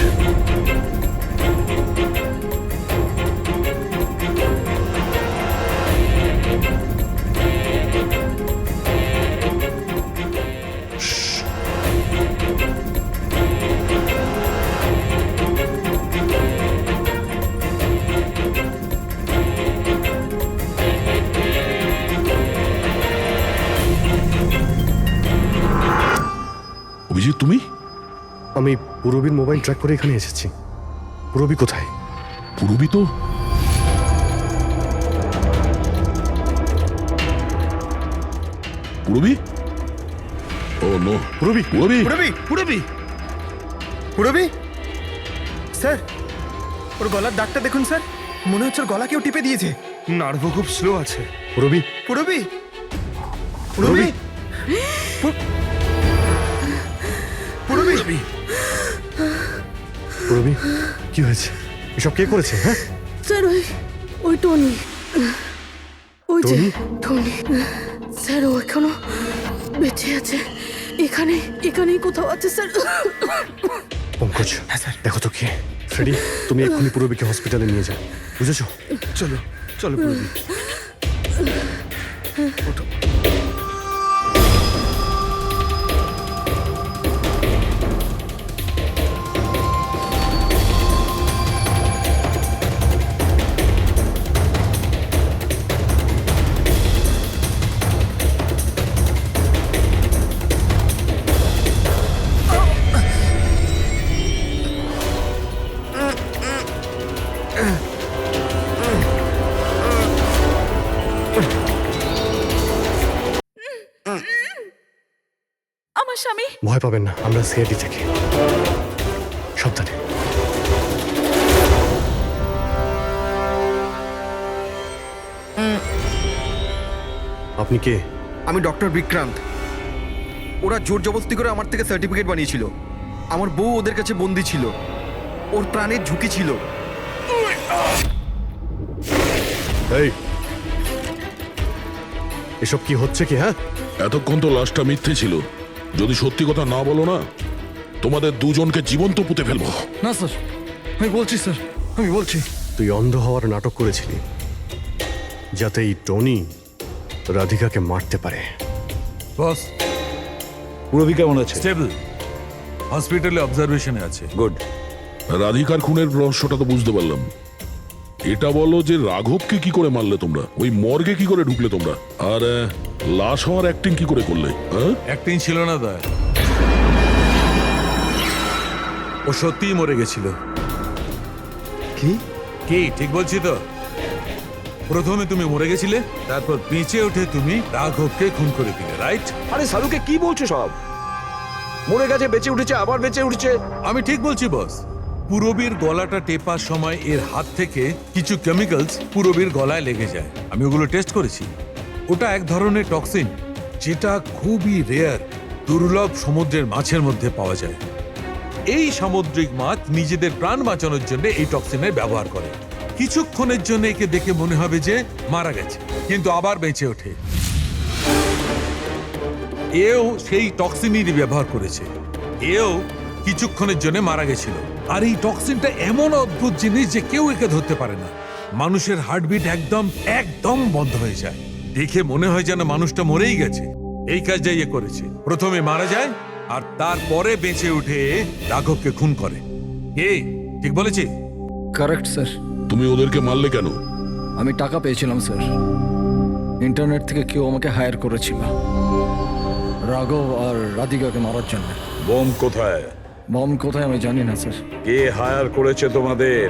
অভিজিৎ, তুমি? আমি পুরবীর মোবাইল ট্র্যাক করে এখানে এসেছি। পুরবী কোথায়? পুরবী তো পুরবী? ও নো, পুরবী, পুরবী, পুরবি পুরবি পুরবি স্যার, ওর গলার দাগটা দেখুন স্যার, মনে হচ্ছে ওর গলা কেউ টিপে দিয়েছে। নার্ভও খুব স্লো আছে। পুরবী, পুরবি পুরবি পুরবি পুরবী, কি হয়েছে? এসব কে করেছে? হ্যাঁ, স্যার ওই টনি, ওই যে টনি? টনি স্যার, ও এখনো বেঁচে আছে। এখানেই কোথাও আছে স্যার। পঙ্কজ, দেখো তো কে। ফ্রেডি, তুমি এক্ষুনি পুরবীকে হসপিটালে নিয়ে যাও, বুঝেছো? চলো চলো পুরবী। আমার স্বামী। ভয় পাবেন না, আমরা সিআইডি থেকে। সাবধানে। আপনি কে? আমি ডক্টর বিক্রান্ত। ওরা জোর জবরদস্তি করে আমার থেকে সার্টিফিকেট বানিয়েছিল। আমার বউ ওদের কাছে বন্দি ছিল, ওর প্রাণের ঝুঁকি ছিল। এই, এসব কি হচ্ছে কি? হ্যাঁ, এতক্ষণ তো লাশটা মিথ্যে ছিল। যদি সত্যি কথা না বলো না, তোমাদের দুজনকে জীবন্ত পুঁতে ফেলবো। না স্যার, আমি বলছি স্যার, আমি বলছি। তুই অন্ধ হওয়ার নাটক করেছিলি যাতে এই টনি রাধিকাকে মারতে পারে। বস, পুরবী কেমন আছে? স্টেবল, হসপিটালে অবজারভেশনে আছে। গুড। রাধিকার খুনের রহস্যটা তো বুঝতে পারলাম। এটা বলো যে রাঘবকে কি করে মারলে তোমরা? ওই মর্গে কি করে ঢুকলে তোমরা? আর লাশ হওয়ার অ্যাক্টিং কি করে করলে? অ্যাক্টিং ছিল না দা, ও সত্যিই মরে গেছিল। কি কি ঠিক বলছি তো? প্রথমে তুমি মরে গেছিলে, তারপর বেঁচে উঠে তুমি রাঘবকে খুন করে দিলে, রাইট? আরে সালুকে কি বলছো সব? মরে গেছে, বেঁচে উঠেছে, আবার বেঁচে উঠেছে। আমি ঠিক বলছি বস। পুরবীর গলাটা টেপার সময় এর হাত থেকে কিছু কেমিক্যালস পুরবীর গলায় লেগে যায়। আমি ওগুলো টেস্ট করেছি। ওটা এক ধরনের টক্সিন, যেটা খুবই রেয়ার, দুর্লভ সমুদ্রের মাছের মধ্যে পাওয়া যায়। এই সামুদ্রিক মাছ নিজেদের প্রাণ বাঁচানোর জন্য এই টক্সিনের ব্যবহার করে। কিছুক্ষণের জন্য একে দেখে মনে হবে যে মারা গেছে, কিন্তু আবার বেঁচে ওঠে। এও সেই টক্সিনেরই ব্যবহার করেছে। এও কিছুক্ষণের জন্য মারা গেছিল। আর এই টক্সিনটা এমন অদ্ভুত জিনিস যে কেউ একে ধরতে পারে না। মানুষের হার্টবিট একদম বন্ধ হয়ে যায়। দেখে মনে হয় যেন মানুষটা মরেই গেছে। এই কাজটাই এ করেছে। প্রথমে মারা যায় আর তারপরে বেঁচে উঠে রাঘবকে খুন করে। ঠিক বলেছি? Correct sir. তুমি ওদেরকে মারলে কেন? আমি টাকা পেয়েছিলাম স্যার। ইন্টারনেট থেকে কেউ আমাকে হায়ার করেছিল রাঘব আর রাধিকাকে মারার জন্য। বম কোথায়? বম কোথায় আমি জানি না স্যার। কে হায়ার করেছে তোমাদের?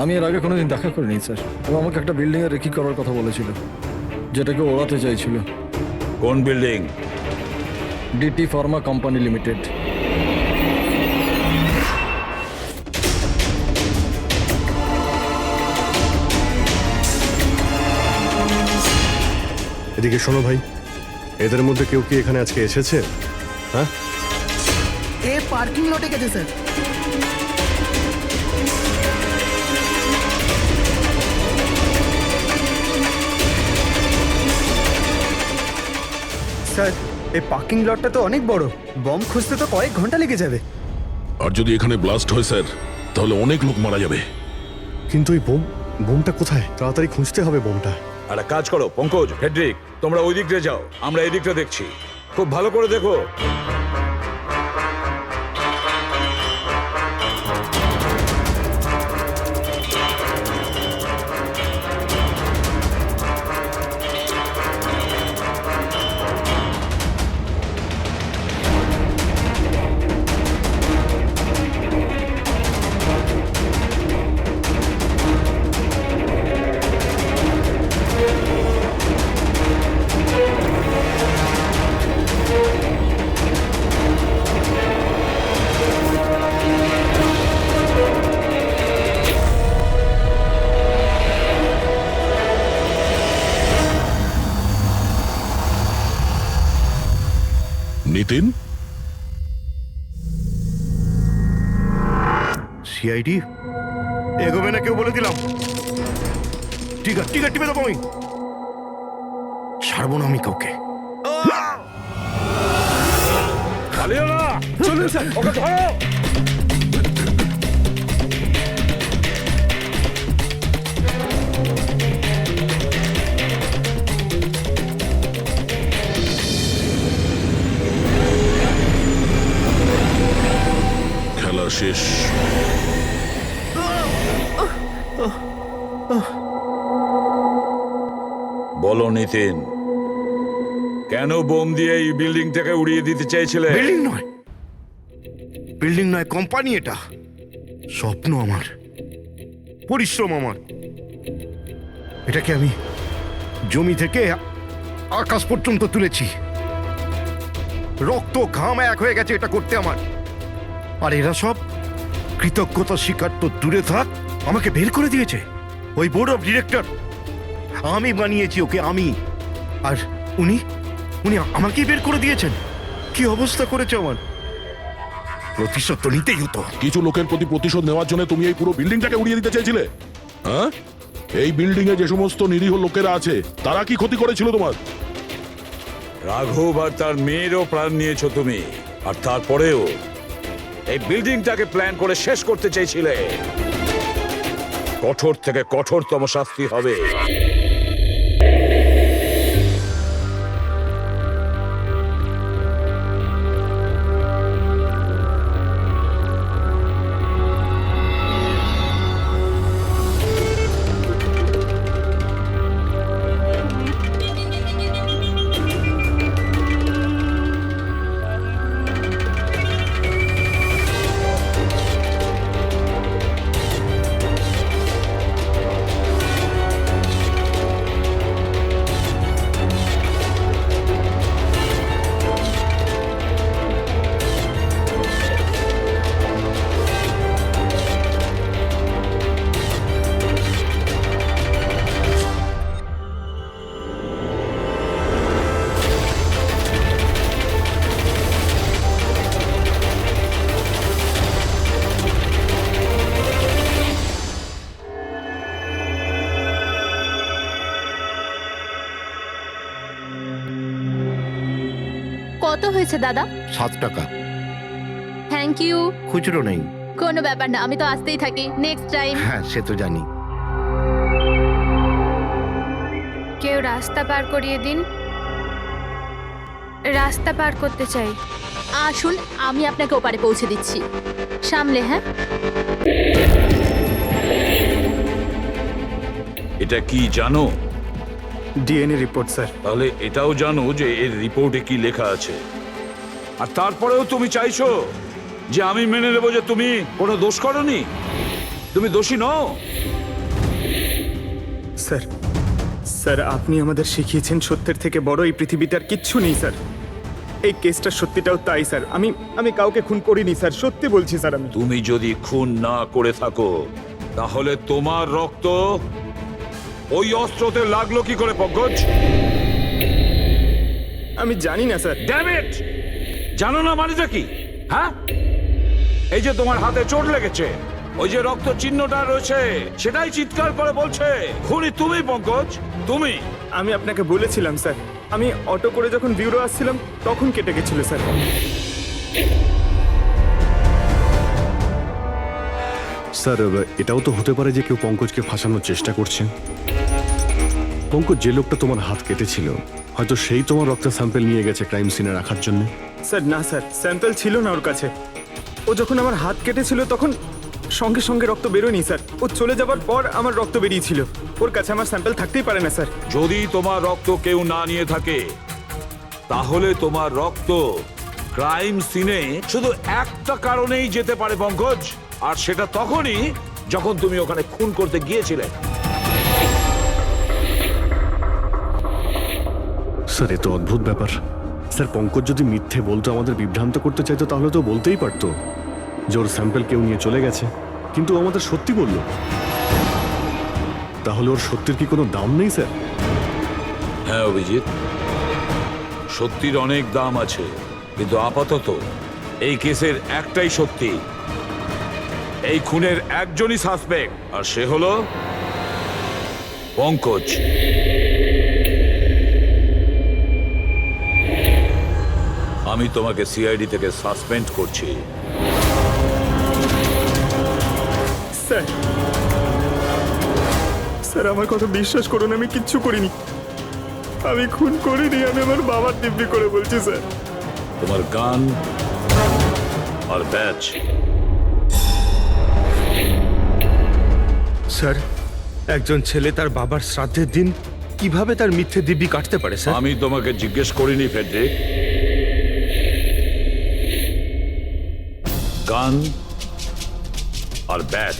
আমি এর আগে কোনোদিন দেখা করিনি স্যার। ও আমাকে একটা বিল্ডিংয়ে রেকি করার কথা বলেছিল, যেটাকে ওড়াতে চাইছিল। কোন building? DT pharma company limited. এদিকে শোনো ভাই, এদের মধ্যে কেউ কি এখানে আজকে এসেছে? হ্যাঁ, এ পার্কিং লটে গেছে স্যার। স্যার এই পার্কিং লটটা তো অনেক বড়, বম খুঁজতে তো কয়েক ঘন্টা লেগে যাবে। আর যদি এখানে ব্লাস্ট হয় স্যার, তাহলে অনেক লোক মারা যাবে। কিন্তু ওই বোমটা কোথায়? তাড়াতাড়ি খুঁজতে হবে বোমটা। একটা কাজ করো পঙ্কজ, ফেডরিক, তোমরা ওই দিকটা যাও, আমরা এই দিকটা দেখছি। খুব ভালো করে দেখো। নিতিন, সিআইডি এগোবে না কেউ বলে দিলাম। টিকা টিপে দেবো আমি, ছাড়বো না আমি কাউকে। চলুন স্যার, ওকে ধরো। খেলা শেষ। বলো নিতিন, কেন বোম দিয়ে এই বিল্ডিংটাকে উড়িয়ে দিতে চাইছিলে? বিল্ডিং নয়, কোম্পানি এটা। স্বপ্ন আমার, পরিশ্রম আমার। এটাকে আমি জমি থেকে আকাশ পর্যন্ত তুলেছি। রক্ত ঘাম এক হয়ে গেছে এটা করতে আমার। আর এরা সব কৃতজ্ঞতা স্বীকার তো দূরে থাক, আমাকে বের করে দিয়েছে। ওই বোর্ড অফ ডিরেক্টর, আমি বানিয়েছি ওকে, আমি। আর উনি আমাকেই বের করে দিয়েছেন। কি অবস্থা করেছে আমার। প্রতিশোধ তো নিতেই হতো। কিছু লোকের প্রতি প্রতিশোধ নেওয়ার জন্য তুমি এই পুরো বিল্ডিংটাকে উড়িয়ে দিতে চেয়েছিলে? হ্যাঁ, এই বিল্ডিং এ যে সমস্ত নিরীহ লোকেরা আছে তারা কি ক্ষতি করেছিল তোমার? রাঘব আর তার মেয়েরও প্রাণ নিয়েছো তুমি, আর তারপরেও এই বিল্ডিংটাকে প্ল্যান করে শেষ করতে চাইছিলে। কঠোর থেকে কঠোরতম শাস্তি হবে। কত হয়েছে দাদা? 7 টাকা। Thank you. খুচরো নেই। কোনো ব্যাপার না, আমি তো আসতেই থাকি। Next time. হ্যাঁ, সে তো জানি। কেউ রাস্তা পার করিয়ে দিন, রাস্তা পার করতে চাই। আসুন, আমি আপনাকে ওপারে পৌঁছে দিচ্ছি। সামলে, হ্যাঁ। এটা কি জানো? DNA report sir. তাহলে এটাও জানো যে এর রিপোর্টে কি লেখা আছে। আর তারপরেও তুমি চাইছো যে আমি মেনে নেব যে তুমি কোনো দোষ করনি, তুমি দোষী নও। স্যার, স্যার আপনি আমাদের শিখিয়েছেন সত্যের থেকে বড় এই পৃথিবীটার কিচ্ছু নেই স্যার। এই কেসটার সত্যিটাও তাই স্যার। আমি কাউকে খুন করিনি স্যার, সত্যি বলছি স্যার। তুমি যদি খুন না করে থাকো তাহলে তোমার রক্ত ওই অস্ত্রতে লাগলো কি করে পঙ্কজ? আমি জানি না স্যার। Damn it! জানো না মানেটা কি? হ্যাঁ, এই যে তোমার হাতে চোট লেগেছে, ওই যে রক্ত চিহ্নটা রয়েছে, সেটাই চিৎকার করে বলছে খুনি তুমি পঙ্কজ, তুমি। আমি আপনাকে বলেছিলাম স্যার, আমি অটো করে যখন বিউরো আসছিলাম তখন কেটে গেছিল স্যার। স্যার এটাও তো হতে পারে যে কেউ পঙ্কজকে ফাঁসানোর চেষ্টা করছে। পঙ্কজ যে লোকটা তোমার হাত কেটেছিল, হয়তো সেই তোমার রক্তের স্যাম্পল নিয়ে গেছে ক্রাইম সিনে রাখার জন্য। স্যার না স্যার, স্যাম্পল ছিল না ওর কাছে। ও যখন আমার হাত কেটেছিল তখন সঙ্গে সঙ্গে রক্ত বেরোয়নি স্যার। ও চলে যাবার পর আমার রক্ত বেরিয়েছিল। ওর কাছে আমার স্যাম্পল থাকতেই পারে না স্যার। যদি তোমার রক্ত কেউ না নিয়ে থাকে, তাহলে তোমার রক্ত ক্রাইম সিনে শুধু একটা কারণেই যেতে পারে পঙ্কজ, আর সেটা তখনই যখন তুমি ওখানে খুন করতে গিয়েছিলে। স্যার এ তো অদ্ভুত ব্যাপার। স্যার পঙ্কজ যদি মিথ্যে বলতো, আমাদের বিভ্রান্ত করতে চাইতো, তাহলে তো বলতেই পারতো যে ওর স্যাম্পল কেউ নিয়ে চলে গেছে, কিন্তু ও আমাদের সত্যি বললো। তাহলে ওর সত্যির কি কোনো দাম নেই স্যার? হ্যাঁ অভিজিৎ, সত্যির অনেক দাম আছে, কিন্তু আপাতত এই কেসের একটাই সত্যি, এই খুনের একজনই সাসপেক্ট, আর সে হলো পঙ্কজ। আমি তোমাকে সিআইডি থেকে সাসপেন্ড করছি। স্যার, স্যার আমার কথা বিশ্বাস করুন, আমি কিচ্ছু করিনি। আমি খুন করিনি, আমি আমার বাবার দিব্যি করে বলছি স্যার। তোমার গান আর ব্যাচ। স্যার, একজন ছেলে তার বাবার শ্রাদ্ধের দিন কিভাবে তার মিথ্যে দিব্যি কাটতে পারে স্যার? আমি তোমাকে জিজ্ঞেস করিনি ফেডরিক। গান আর ব্যাচ।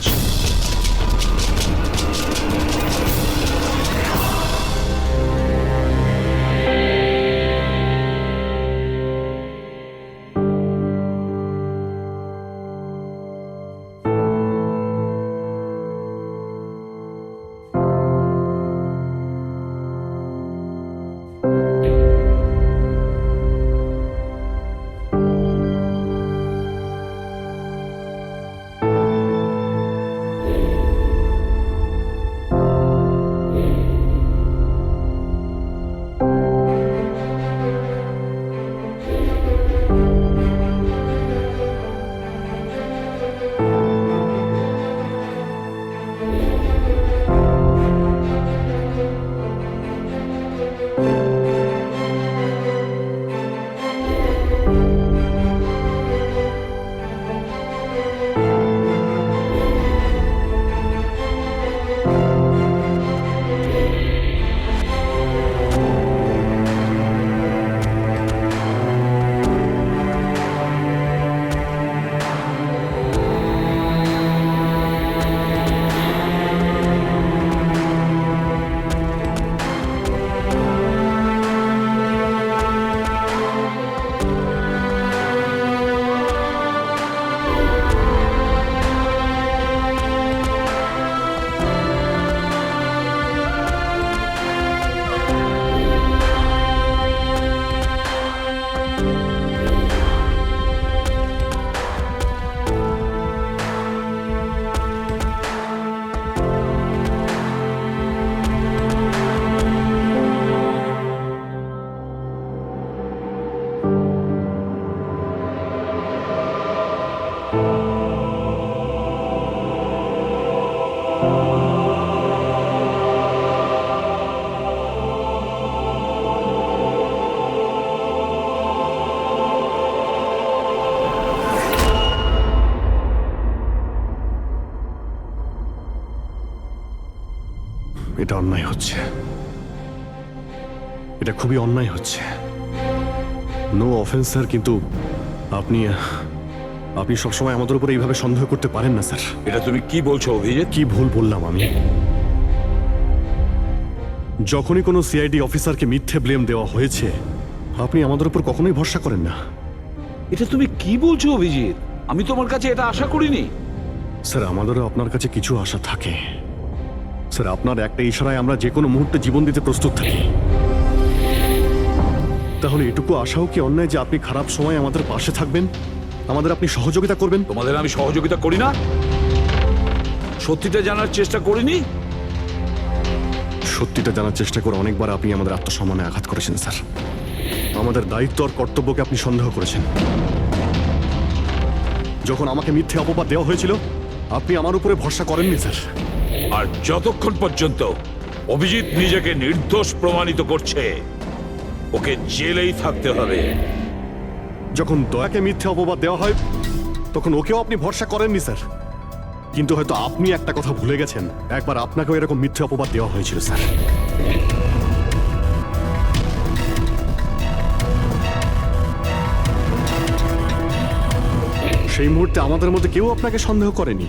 এটা অন্যায় হচ্ছে, এটা খুবই অন্যায় হচ্ছে। নো অফেন্স স্যার, কিন্তু আপনি আপনি সবসময় আমাদের উপর এইভাবে সন্দেহ করতে পারেন না স্যার। এটা তুমি কি বলছো অভিজিৎ? কি ভুল বললাম আমি? যখনই কোনো সিআইডি অফিসারকে মিথ্যে ব্লেম দেওয়া হয়েছে, আপনি আমাদের উপর কখনোই ভরসা করেন না। এটা তুমি কি বলছো অভিজিৎ? আমি তোমার কাছে এটা আশা করিনি। স্যার আমাদেরও আপনার কাছে কিছু আশা থাকে স্যার। আপনার একটা ইশারায় আমরা যে কোনো মুহূর্তে জীবন দিতে প্রস্তুত থাকি। তাহলে এটুকু আশাও কি অন্যায় যে আপনি খারাপ সময় আমাদের পাশে থাকবেন, আমাদের আপনি সহযোগিতা করবেন? তোমাদের আমি সহযোগিতা করি না? সত্যিটা জানার চেষ্টা করিনি? সত্যিটা জানার চেষ্টা করে অনেকবার আপনি আমাদের আত্মসম্মানে আঘাত করেছেন স্যার। আমাদের দায়িত্ব আর কর্তব্যকে আপনি সন্দেহ করেছেন। যখন আমাকে মিথ্যে অপবাদ দেওয়া হয়েছিল, আপনি আমার উপরে ভরসা করেননি স্যার। আর যতক্ষণ পর্যন্ত অভিজিৎ নিজেকে নির্দোষ প্রমাণিত করছে, ওকে জেলেই থাকতে হবে। যখন দয়াকে মিথ্যে অপবাদ দেওয়া হয়, তখন ওকেও আপনি ভরসা করেননি স্যার। কিন্তু হয়তো আপনি একটা কথা ভুলে গেছেন, একবার আপনাকেও এরকম মিথ্যে অপবাদ দেওয়া হয়েছিল স্যার। সেই মুহূর্তে আমাদের মধ্যে কেউ আপনাকে সন্দেহ করেনি।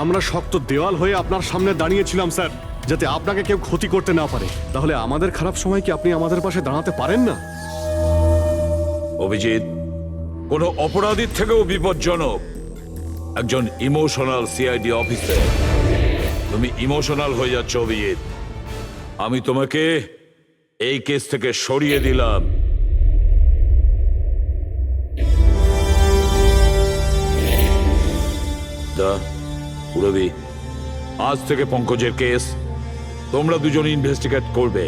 আমরা শক্ত দেওয়াল হয়ে আপনার সামনে দাঁড়িয়েছিলাম স্যার, যাতে আপনাকে কেউ ক্ষতি করতে না পারে। তাহলে আমাদের খারাপ সময় কি আপনি আমাদের পাশে দাঁড়াতে পারেন না? অভিজিৎ কোনো অপরাধীর থেকেও বিপজ্জনক একজন ইমোশনাল সিআইডি অফিসার। তুমি ইমোশনাল হয়ে যাচ্ছ অভিজিৎ। আমি তোমাকে এই কেস থেকে সরিয়ে দিলাম। পুরবী, আজ থেকে পঙ্কজের কেস তোমরা দুজনে ইনভেস্টিগেট করবে,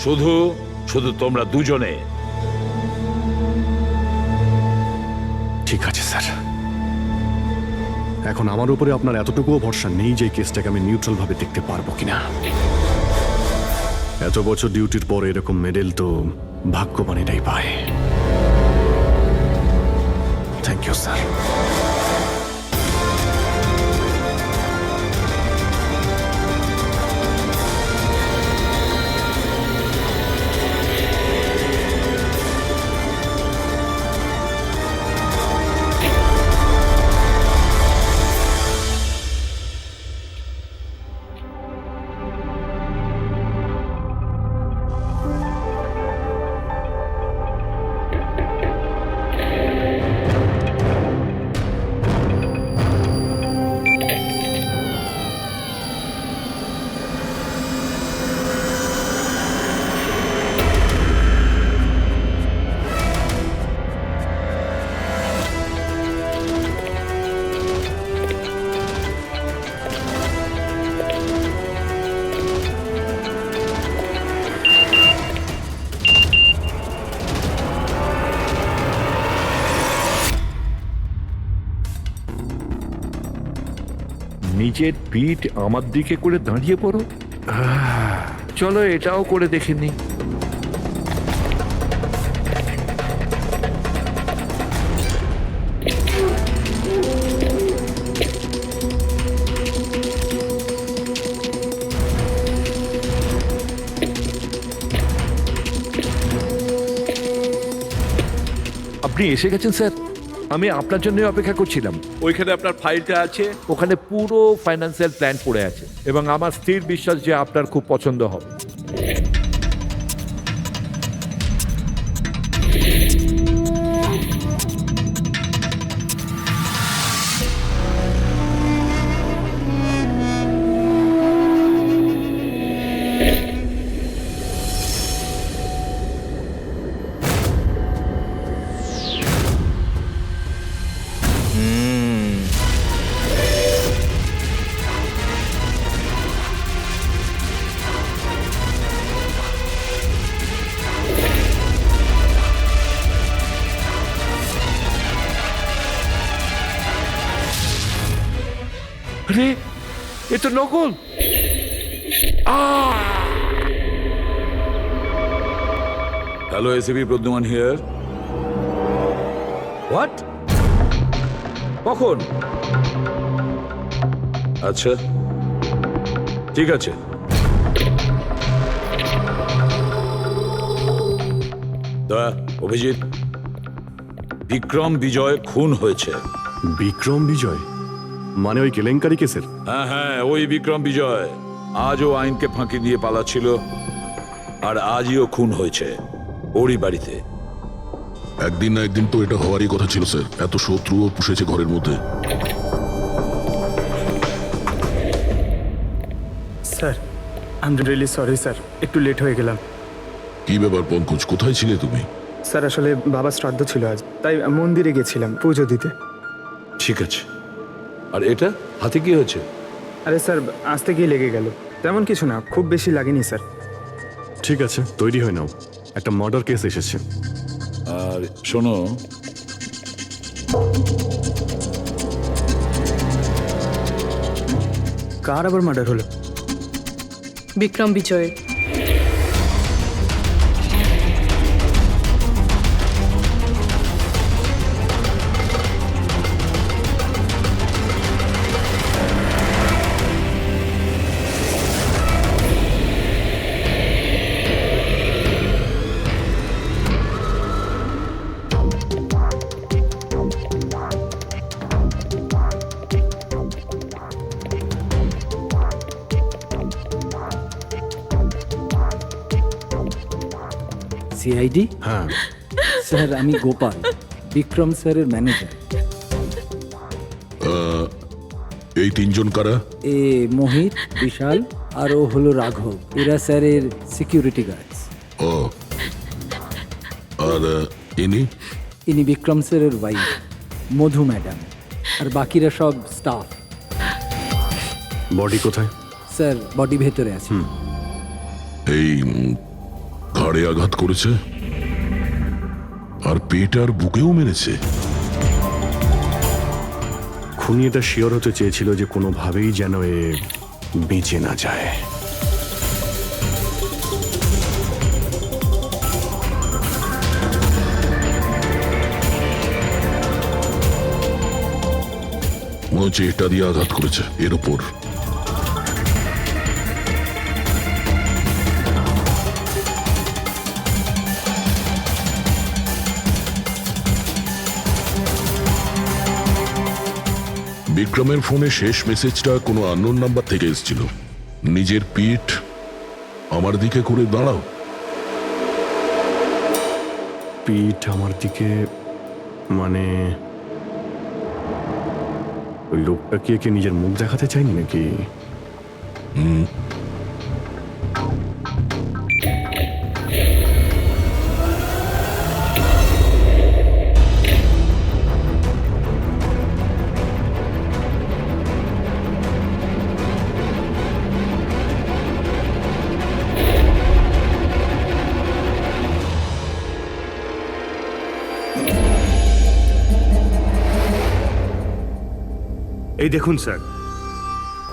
শুধু শুধু তোমরা দুজনে। ঠিক আছে স্যার। এখন আমার উপরে আপনার এতটুকুও ভরসা নেই যে এই কেসটাকে আমি নিউট্রাল ভাবে দেখতে পারবো কিনা। এত বছর ডিউটির পর এরকম মেডেল তো ভাগ্যবানেরাই পায়। Thank you sir. নিজের পিঠ আমার দিকে করে দাঁড়িয়ে পড়ো। চলো এটাও করে দেখে নি। আপনি এসে গেছেন স্যার। আমি আপনার জন্য অপেক্ষা করছিলাম। ওইখানে আপনার ফাইলটা আছে, ওখানে পুরো ফাইন্যান্সিয়াল প্ল্যান পড়ে আছে এবং আমার স্থির বিশ্বাস যে আপনার খুব পছন্দ হবে। আরে এ তো নকল। Hello ACP Pradyuman here. What? কখন? আচ্ছা ঠিক আছে। অভিজিৎ, বিক্রম বিজয় খুন হয়েছে। বিক্রম বিজয় মানে ওই কেলেঙ্কারি কেসের? হ্যাঁ হ্যাঁ, ওই বিক্রম বিজয় আজও আইনকে ফাঁকি দিয়ে পালাচ্ছিল, আর আজই ও খুন হয়েছে ওরই বাড়িতে। একদিন না একদিন তো এটা হওয়ারই কথা ছিল স্যার। এত শত্রুও পুষেছে ঘরের মধ্যে। Sir, I am really sorry sir, একটু লেট হয়ে গেলাম। কি ব্যাপার পঙ্কজ, কোথায় ছিলে তুমি? স্যার আসলে বাবা শ্রাদ্ধ ছিল আজ, তাই মন্দিরে গেছিলাম পুজো দিতে। ঠিক আছে। আর এটা হাতে কি হয়েছে? আরে স্যার আসতে গিয়ে লেগে গেল, তেমন কিছু না, খুব বেশি লাগেনি স্যার। ঠিক আছে, তৈরি হয়ে নাও, একটা মার্ডার কেস এসেছে। আর শোনো, কার আবার মার্ডার হলো? বিক্রম বিজয়ের। সিআইডি? হ্যাঁ স্যার, আমি গোপাল, বিক্রম স্যারের ম্যানেজার। এই তিনজন কারা? এ মোহিত, বিশাল আর ও হলো রাঘব। এরা স্যারের সিকিউরিটি গার্ডস। ও, আর ইনি? ইনি বিক্রম স্যারের ওয়াইফ মধু ম্যাডাম, আর বাকিরা সব স্টাফ। বডি কোথায়? স্যার বডি ভেতরে আছে। এই ঘাড়ে আঘাত করেছে আর পেট আর বুকেও মেরেছে। খুনি এটা শিওর হতে চেয়েছিল যে কোনোভাবেই যেন এ বেঁচে না যায়। মনে হচ্ছে এটা দিয়ে আঘাত করেছে এর উপর। বিক্রমের ফোনে শেষ মেসেজটা কোনো আননোন নাম্বার থেকে এসেছিল। নিজের পিঠ আমার দিকে করে দাঁড়াও। পিঠ আমার দিকে মানে ওই লোকটা কি একে নিজের মুখ দেখাতে চাইনি নাকি? এই দেখুন স্যার,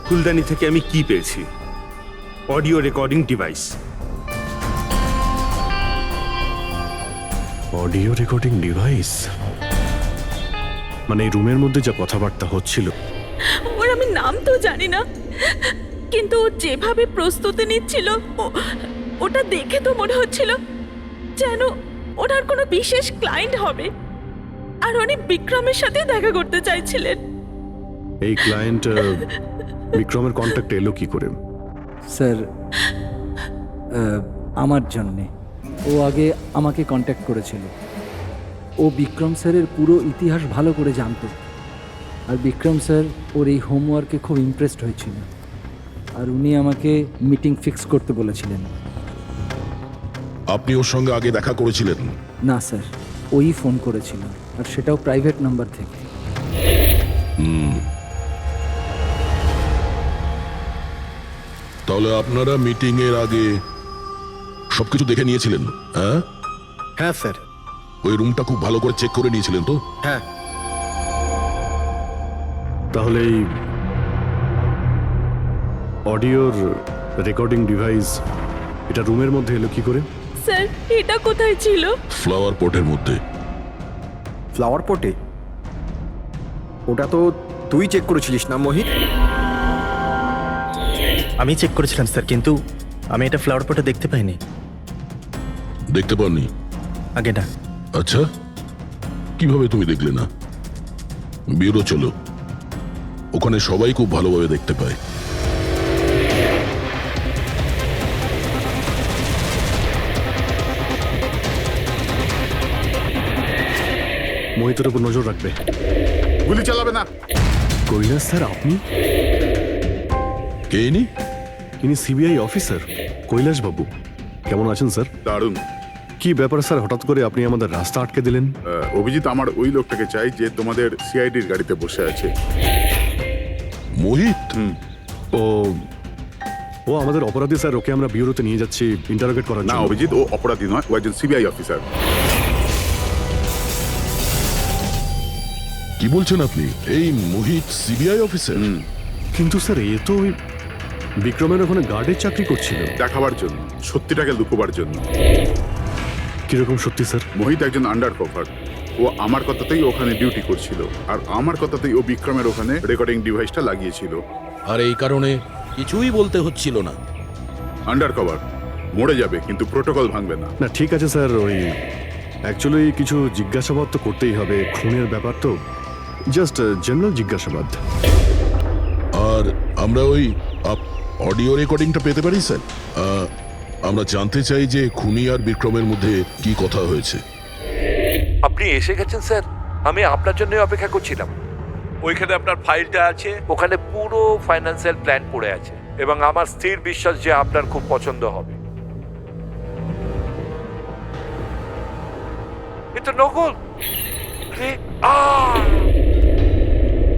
ফুলদানি থেকে আমি কি পেয়েছি, audio recording device. Audio recording device মানে এই রুমের মধ্যে যা কথাবার্তা হচ্ছিল। ওর আমি নাম তো জানি না, কিন্তু ও যেভাবে প্রস্তুতি নিচ্ছিল ওটা দেখে তো মনে হচ্ছিল যেন ওনার কোনো বিশেষ ক্লায়েন্ট হবে, আর উনি বিক্রমের সাথে দেখা করতে চাইছিলেন। এই ক্লায়েন্ট বিক্রমের কন্ট্যাক্ট এলো কি করে? স্যার আমার জন্যে ও আগে আমাকে কন্ট্যাক্ট করেছিল। ও বিক্রম স্যারের পুরো ইতিহাস ভালো করে জানতো, আর বিক্রম স্যার ওর এই হোমওয়ার্কে খুব ইমপ্রেসড হয়েছিল, আর উনি আমাকে মিটিং ফিক্স করতে বলেছিলেন। আপনি ওর সঙ্গে আগে দেখা করেছিলেন? না স্যার, ওই ফোন করেছিল, আর সেটাও প্রাইভেট নাম্বার থেকে। তাহলে আপনারা মিটিং এর আগে সবকিছু দেখে নিয়েছিলেন? হ্যাঁ হ্যাঁ স্যার। ওই রুমটা খুব ভালো করে চেক করে নিয়েছিলেন তো? হ্যাঁ। তাহলে এই অডিওর রেকর্ডিং ডিভাইস এটা রুমের মধ্যে এলো কি করে? স্যার এটা কোথায় ছিল? ফ্লাওয়ার পটের মধ্যে। ফ্লাওয়ার পটে? ওটা তো তুই চেক করেছিলিস না মোহিত? আমি চেক করেছিলাম স্যার, কিন্তু আমি এটা ফ্লাওয়ার পটে দেখতে পাইনি। দেখতে পাননি? আগে না। আচ্ছা, কিভাবে তুমি দেখলে না? ব্যুরো চলো, ওখানে সবাই খুব ভালোভাবে দেখতে পায়। মোহিতের উপর নজর রাখবে। গুলি চালাবে না। কৈলাস স্যার আপনি? কে ইনি? ইনি সিবিআই অফিসার কৈলাস বাবু। কেমন আছেন স্যার? দারুণ। কি ব্যাপার স্যার, হঠাৎ করে আপনি আমাদের রাস্তা আটকে দিলেন? অভিজিৎ, আমার ওই লোকটাকে চাই যে তোমাদের সিআইডির গাড়িতে বসে আছে। মোহিত? ও ও আমাদের অপরাধী স্যার, ওকে আমরা বিউরোতে নিয়ে যাচ্ছি ইন্টারোগেট করার না জন্য। অভিজিৎ, ও অপরাধী নয়, ও একজন সিবিআই অফিসার। কি বলছেন আপনি? এই মোহিত সিবিআই অফিসার? কিন্তু স্যার এ তো ওই বিক্রমের ওখানে গার্ডের চাকরি করছিল। দেখাবার জন্য, সত্যিটাকে লুকোবার জন্য। কিরকম সত্যি স্যার? মোহিত একজন আন্ডার কভার। ও আমার কথাতেই ওখানে ডিউটি করছিল, আর আমার কথাতেই ও বিক্রমের ওখানে রেকর্ডিং ডিভাইসটা লাগিয়েছিল। আর এই কারণে কিছুই বলতে হচ্ছিল না। আন্ডার কভার মরে যাবে, কিন্তু প্রোটোকল ভাঙবে না। না ঠিক আছে স্যার, ওই অ্যাকচুয়ালি কিছু জিজ্ঞাসাবাদ তো করতেই হবে, খুনের ব্যাপার তো, জাস্ট জেনারেল জিজ্ঞাসাবাদ। আর আমরা ওই অডিও রেকর্ডিংটা পেতে পারি স্যার? আমরা জানতে চাই যে খুনি আর বিক্রমের মধ্যে কি কথা হয়েছে। আপনি এসে গেছেন স্যার, আমি আপনার জন্য অপেক্ষা করছিলাম। ওইখানে আপনার ফাইলটা আছে, ওখানে পুরো ফাইন্যান্সিয়াল প্ল্যান পড়ে আছে, এবং আমার স্থির বিশ্বাস যে আপনার খুব পছন্দ হবে। এটা নকল।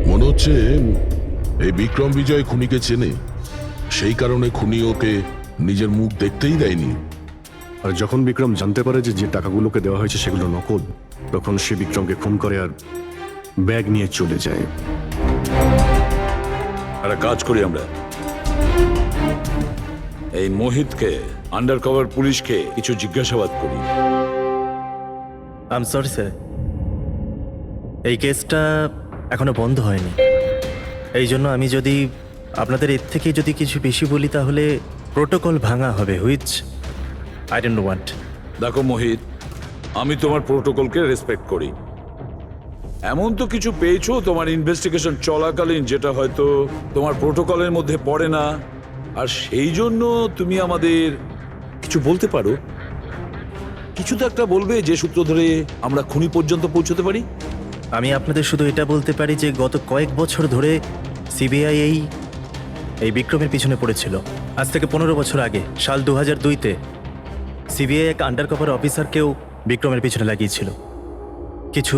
মনে হচ্ছে এই বিক্রম বিজয় খুনিকে চেনে, সেই কারণে খুনি ওকে নিজের মুখ দেখতেই দেয়নি। আর যখন বিক্রম জানতে পারে যে যে টাকাগুলোকে দেওয়া হয়েছে সেগুলো নকল, তখন সে বিক্রমকে খুন করে আর ব্যাগ নিয়ে চলে যায়। একটা কাজ করি আমরা, এই মোহিতকে, আন্ডার কভার পুলিশকে কিছু জিজ্ঞাসাবাদ করি। আই এম সরি স্যার, এই কেসটা এখনো বন্ধ হয়নি। এই জন্য আমি যদি আপনাদের এর থেকে যদি কিছু বেশি বলি তাহলে প্রোটোকল ভাঙা হবে, হুইচ আই ডোন্ট ওয়ান্ট। দেখো মোহিত, আমি তোমার প্রোটোকলকে রেসপেক্ট করি। এমন তো কিছু পেয়েছো তোমার ইনভেস্টিগেশন চলাকালীন যেটা হয়তো তোমার প্রোটোকলের মধ্যে পড়ে না, আর সেই জন্য তুমি আমাদের কিছু বলতে পারো। কিছু তো একটা বলবে যে সূত্র ধরে আমরা খুনি পর্যন্ত পৌঁছতে পারি। আমি আপনাদের শুধু এটা বলতে পারি যে গত কয়েক বছর ধরে সিবিআই এই বিক্রমের পিছনে পড়েছিল। আজ থেকে 15 বছর আগে, সাল 2002-তে সিবিআই এক আন্ডার কভার অফিসারকেও বিক্রমের পিছনে লাগিয়েছিল কিছু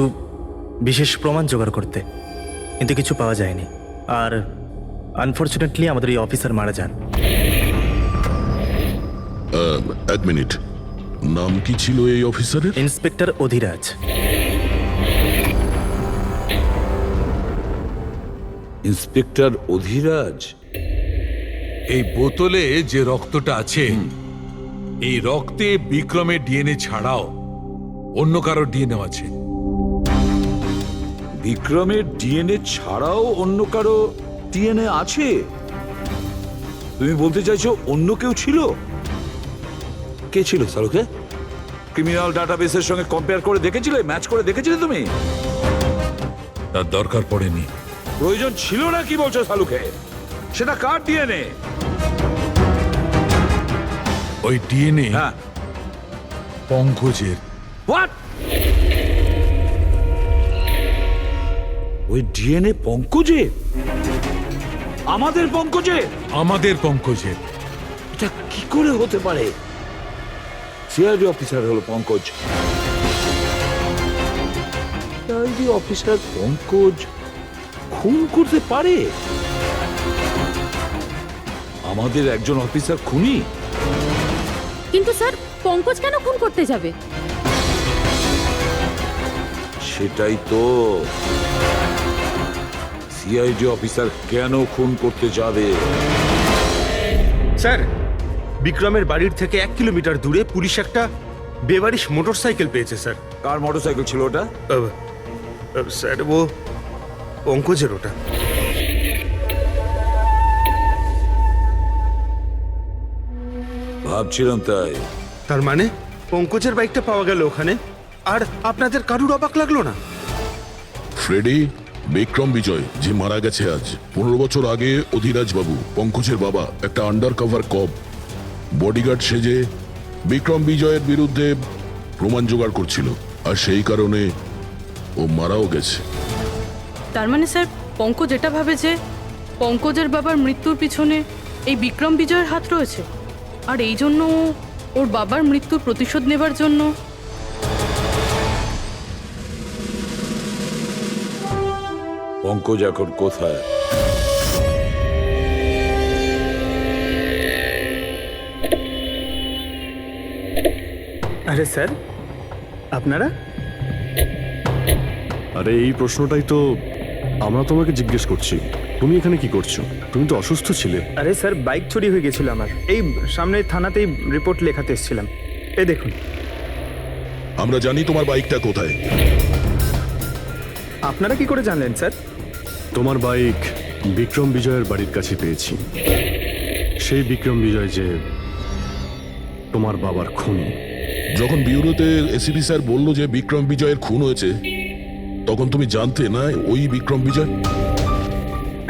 বিশেষ প্রমাণ জোগাড় করতে, কিন্তু কিছু পাওয়া যায়নি। আর আনফর্চুনেটলি আমাদের এই অফিসার মারা যান। এক মিনিট, নাম কি ছিল এই অফিসারের? ইন্সপেক্টর অধিরাজ। ইন্সপেক্টর অধিরাজ? এই বোতলে যে রক্তটা আছে, এই রক্তে বিক্রমের ডিএনএ ছাড়াও অন্য কারো ডিএনএ আছে। বিক্রমের ডিএনএ ছাড়াও অন্য কারো ডিএনএ আছে? তুমি বলতে চাইছো অন্য কেউ ছিল? কে ছিল সালুকে? ক্রিমিনাল ডাটাবেসের সঙ্গে কম্পেয়ার করে দেখেছিলে, ম্যাচ করে দেখেছিলে তুমি? তার দরকার পড়েনি। প্রয়োজন ছিল না কি বলছো সালুকে? সেটা কার ডিএনএ? ওই ডিএনএ পঙ্কজের। হোয়াট? ওই ডিএনএ পঙ্কজের? আমাদের পঙ্কজের? আমাদের পঙ্কজের। এটা কি করে হতে পারে? সিআইডি অফিসার হলো পঙ্কজ। সিআইডি অফিসার পঙ্কজ খুন করতে পারে? আমাদের একজন অফিসার খুনি? কিন্তু স্যার, পঙ্কজ কেন খুন করতে যাবে? সেটাই তো, সিআইডি অফিসার কেন খুন করতে যাবে? স্যার, বিক্রমের বাড়ির থেকে 1 কিলোমিটার দূরে পুলিশ একটা বেবারিশ মোটরসাইকেল পেয়েছে স্যার। কার মোটরসাইকেল ছিল ওটা? স্যার, ও পঙ্কজের ওটা। ভাবছিলাম তাই। তার মানে পঙ্কজের বাইকটা পাওয়া গেল ওখানে, আর আপনাদের কারুর অবাক লাগলো না? ফ্রেডি, বিক্রম বিজয় যে মারা গেছে আজ 15 বছর আগে, অধিরাজ বাবু পঙ্কজের বাবা একটা আন্ডার কভার কপ বডিগার্ড সেজে বিক্রম বিজয়ের বিরুদ্ধে প্রমাণ জোগাড় করছিল, আর সেই কারণে ও মারাও গেছে। তার মানে স্যার, পঙ্কজ এটা ভাবে যে পঙ্কজের বাবার মৃত্যুর পিছনে এই বিক্রম বিজয়ের হাত রয়েছে, আর এই জন্য ওর বাবার মৃত্যুর প্রতিশোধ নেবার জন্য পঙ্কজ এখন কোথায়? আরে স্যার, আপনারা? আরে এই প্রশ্নটাই তো আমরা তোমাকে জিজ্ঞেস করছি। তুমি এখানে কি করছো? তুমি তো অসুস্থ ছিলে। আরে স্যার, বাইক চুরি হয়ে গেছিল আমার। এই সামনে থানাতেই রিপোর্ট লেখাতে এসেছিলাম। এই দেখুন। আমরা জানি তোমার বাইকটা কোথায়। আপনারা কি করে জানলেন স্যার? তোমার বাইক বিক্রম বিজয়ের বাড়ির কাছে পেয়েছি। সেই বিক্রম বিজয় যে তোমার বাবার খুনি। যখন বিউরোতে এসিপি স্যার বলল যে বিক্রম বিজয়ের খুন হয়েছে, তখন তুমি জানতে না ওই বিক্রম বিজয়?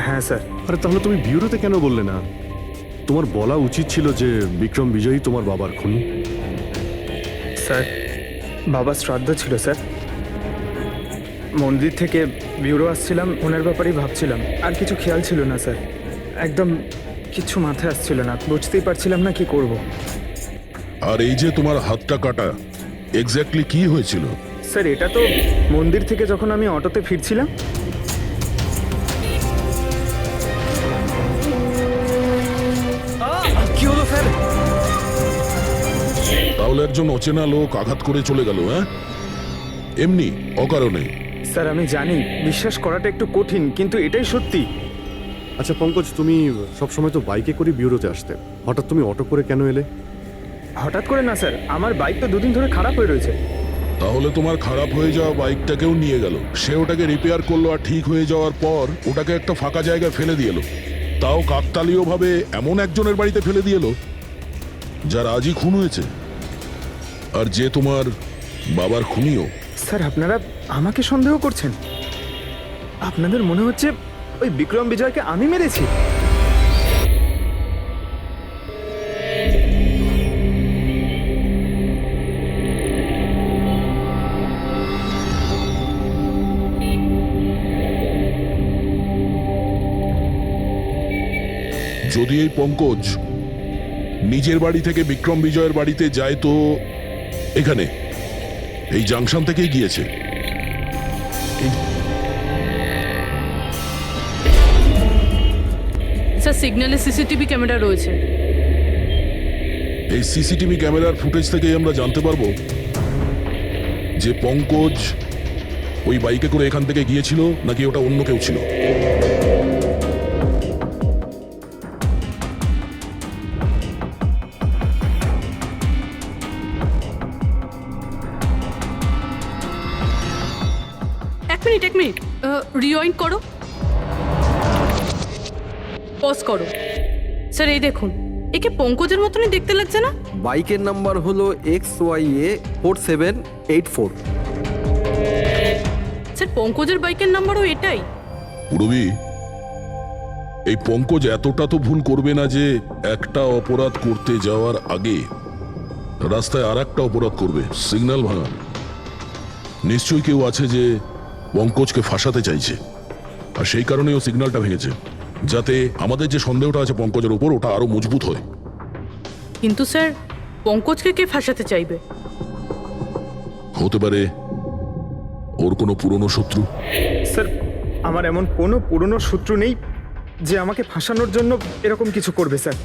হ্যাঁ স্যার। আরে তাহলে তুমি বিউরোতে কেন বললে না? তোমার বলা উচিত ছিল যে বিক্রম বিজয়ই তোমার বাবার খুনি। স্যার, বাবা শ্রাদ্ধ ছিল স্যার। মন্দির থেকে বিউরো আসছিলাম, ওনার ব্যাপারেই ভাবছিলাম। আর কিছু খেয়াল ছিল না স্যার। একদম কিছু মাথায় আসছিল না, বুঝতেই পারছিলাম না কি করব। আর এই যে তোমার হাতটা কাটা, এক্স্যাক্টলি কি হয়েছিল? স্যার, এটা তো মন্দির থেকে যখন আমি অটোতে ফিরছিলাম। কি হলো স্যার? তাহলে একজন অচেনা লোক আঘাত করে চলে গেল, হ্যাঁ? এমনি অকারণে? স্যার, আমি জানি বিশ্বাস করাটা একটু কঠিন, কিন্তু এটাই সত্যি। আচ্ছা পঙ্কজ, তুমি সবসময় তো বাইকে করে বিউরোতে আসতে, হঠাৎ তুমি অটো করে কেন এলে? হঠাৎ করে না স্যার, আমার বাইক তো দুদিন ধরে খারাপ হয়ে রয়েছে। তাহলে তোমার খারাপ হয়ে যাওয়া বাইকটাকেও নিয়ে গেল। সে ওটাকে রিপেয়ার করলো, আর ঠিক হয়ে যাওয়ার পর ওটাকে একটা ফাঁকা জায়গায় ফেলে দিয়ে এলো। তাও কাকতালীয় ভাবে এমন একজনের বাড়িতে ফেলে দিয়ে এলো যার আজই খুন হয়েছে, আর যে তোমার বাবার খুনিও। স্যার, আপনারা আমাকে সন্দেহ করছেন? আপনাদের মনে হচ্ছে ওই বিক্রম বিজয়কে আমি মেরেছি? যদি এই পঙ্কজ নিজের বাড়ি থেকে বিক্রম বিজয়ের বাড়িতে যায়, তো এখানে এই জাংশন থেকেই গিয়েছে। স্যার, সিগন্যালে সিসিটিভি ক্যামেরা রয়েছে। এই সিসিটিভি ক্যামেরার ফুটেজ থেকেই আমরা জানতে পারবো যে পঙ্কজ ওই বাইকে করে এখান থেকে গিয়েছিল নাকি ওটা অন্য কেউ ছিল। এক মিনিট রিওয়াইন্ড করো, পজ করো। স্যার, এই দেখুন, একে পঙ্কজের মতনই দেখতে লাগছে না? বাইকের নাম্বার হলো XYA4784। স্যার, পঙ্কজের বাইকের নাম্বারও এটাই। পুরবি, এই পঙ্কজ এতটা তো ভুল করবে না যে একটা অপরাধ করতে যাওয়ার আগে রাস্তায় আর একটা অপরাধ করবে, সিগন্যাল ভাঙা। নিশ্চয়ই কেউ আছে যে পঙ্কজকে ফাঁসাতে চাইছে, আর সেই কারণেই ও সিগন্যালটা ভেঙেছে, যাতে আমাদের যে সন্দেহটা আছে পঙ্কজের উপর, ওটা আরো মজবুত হয়। কিন্তু স্যার, পঙ্কজকে কে ফাঁসাতে চাইবে? হতে পারে ওর কোনো পুরনো শত্রু। স্যার, আমার এমন কোনো পুরনো শত্রু নেই যে আমাকে ফাঁসানোর জন্য এরকম কিছু করবে স্যার।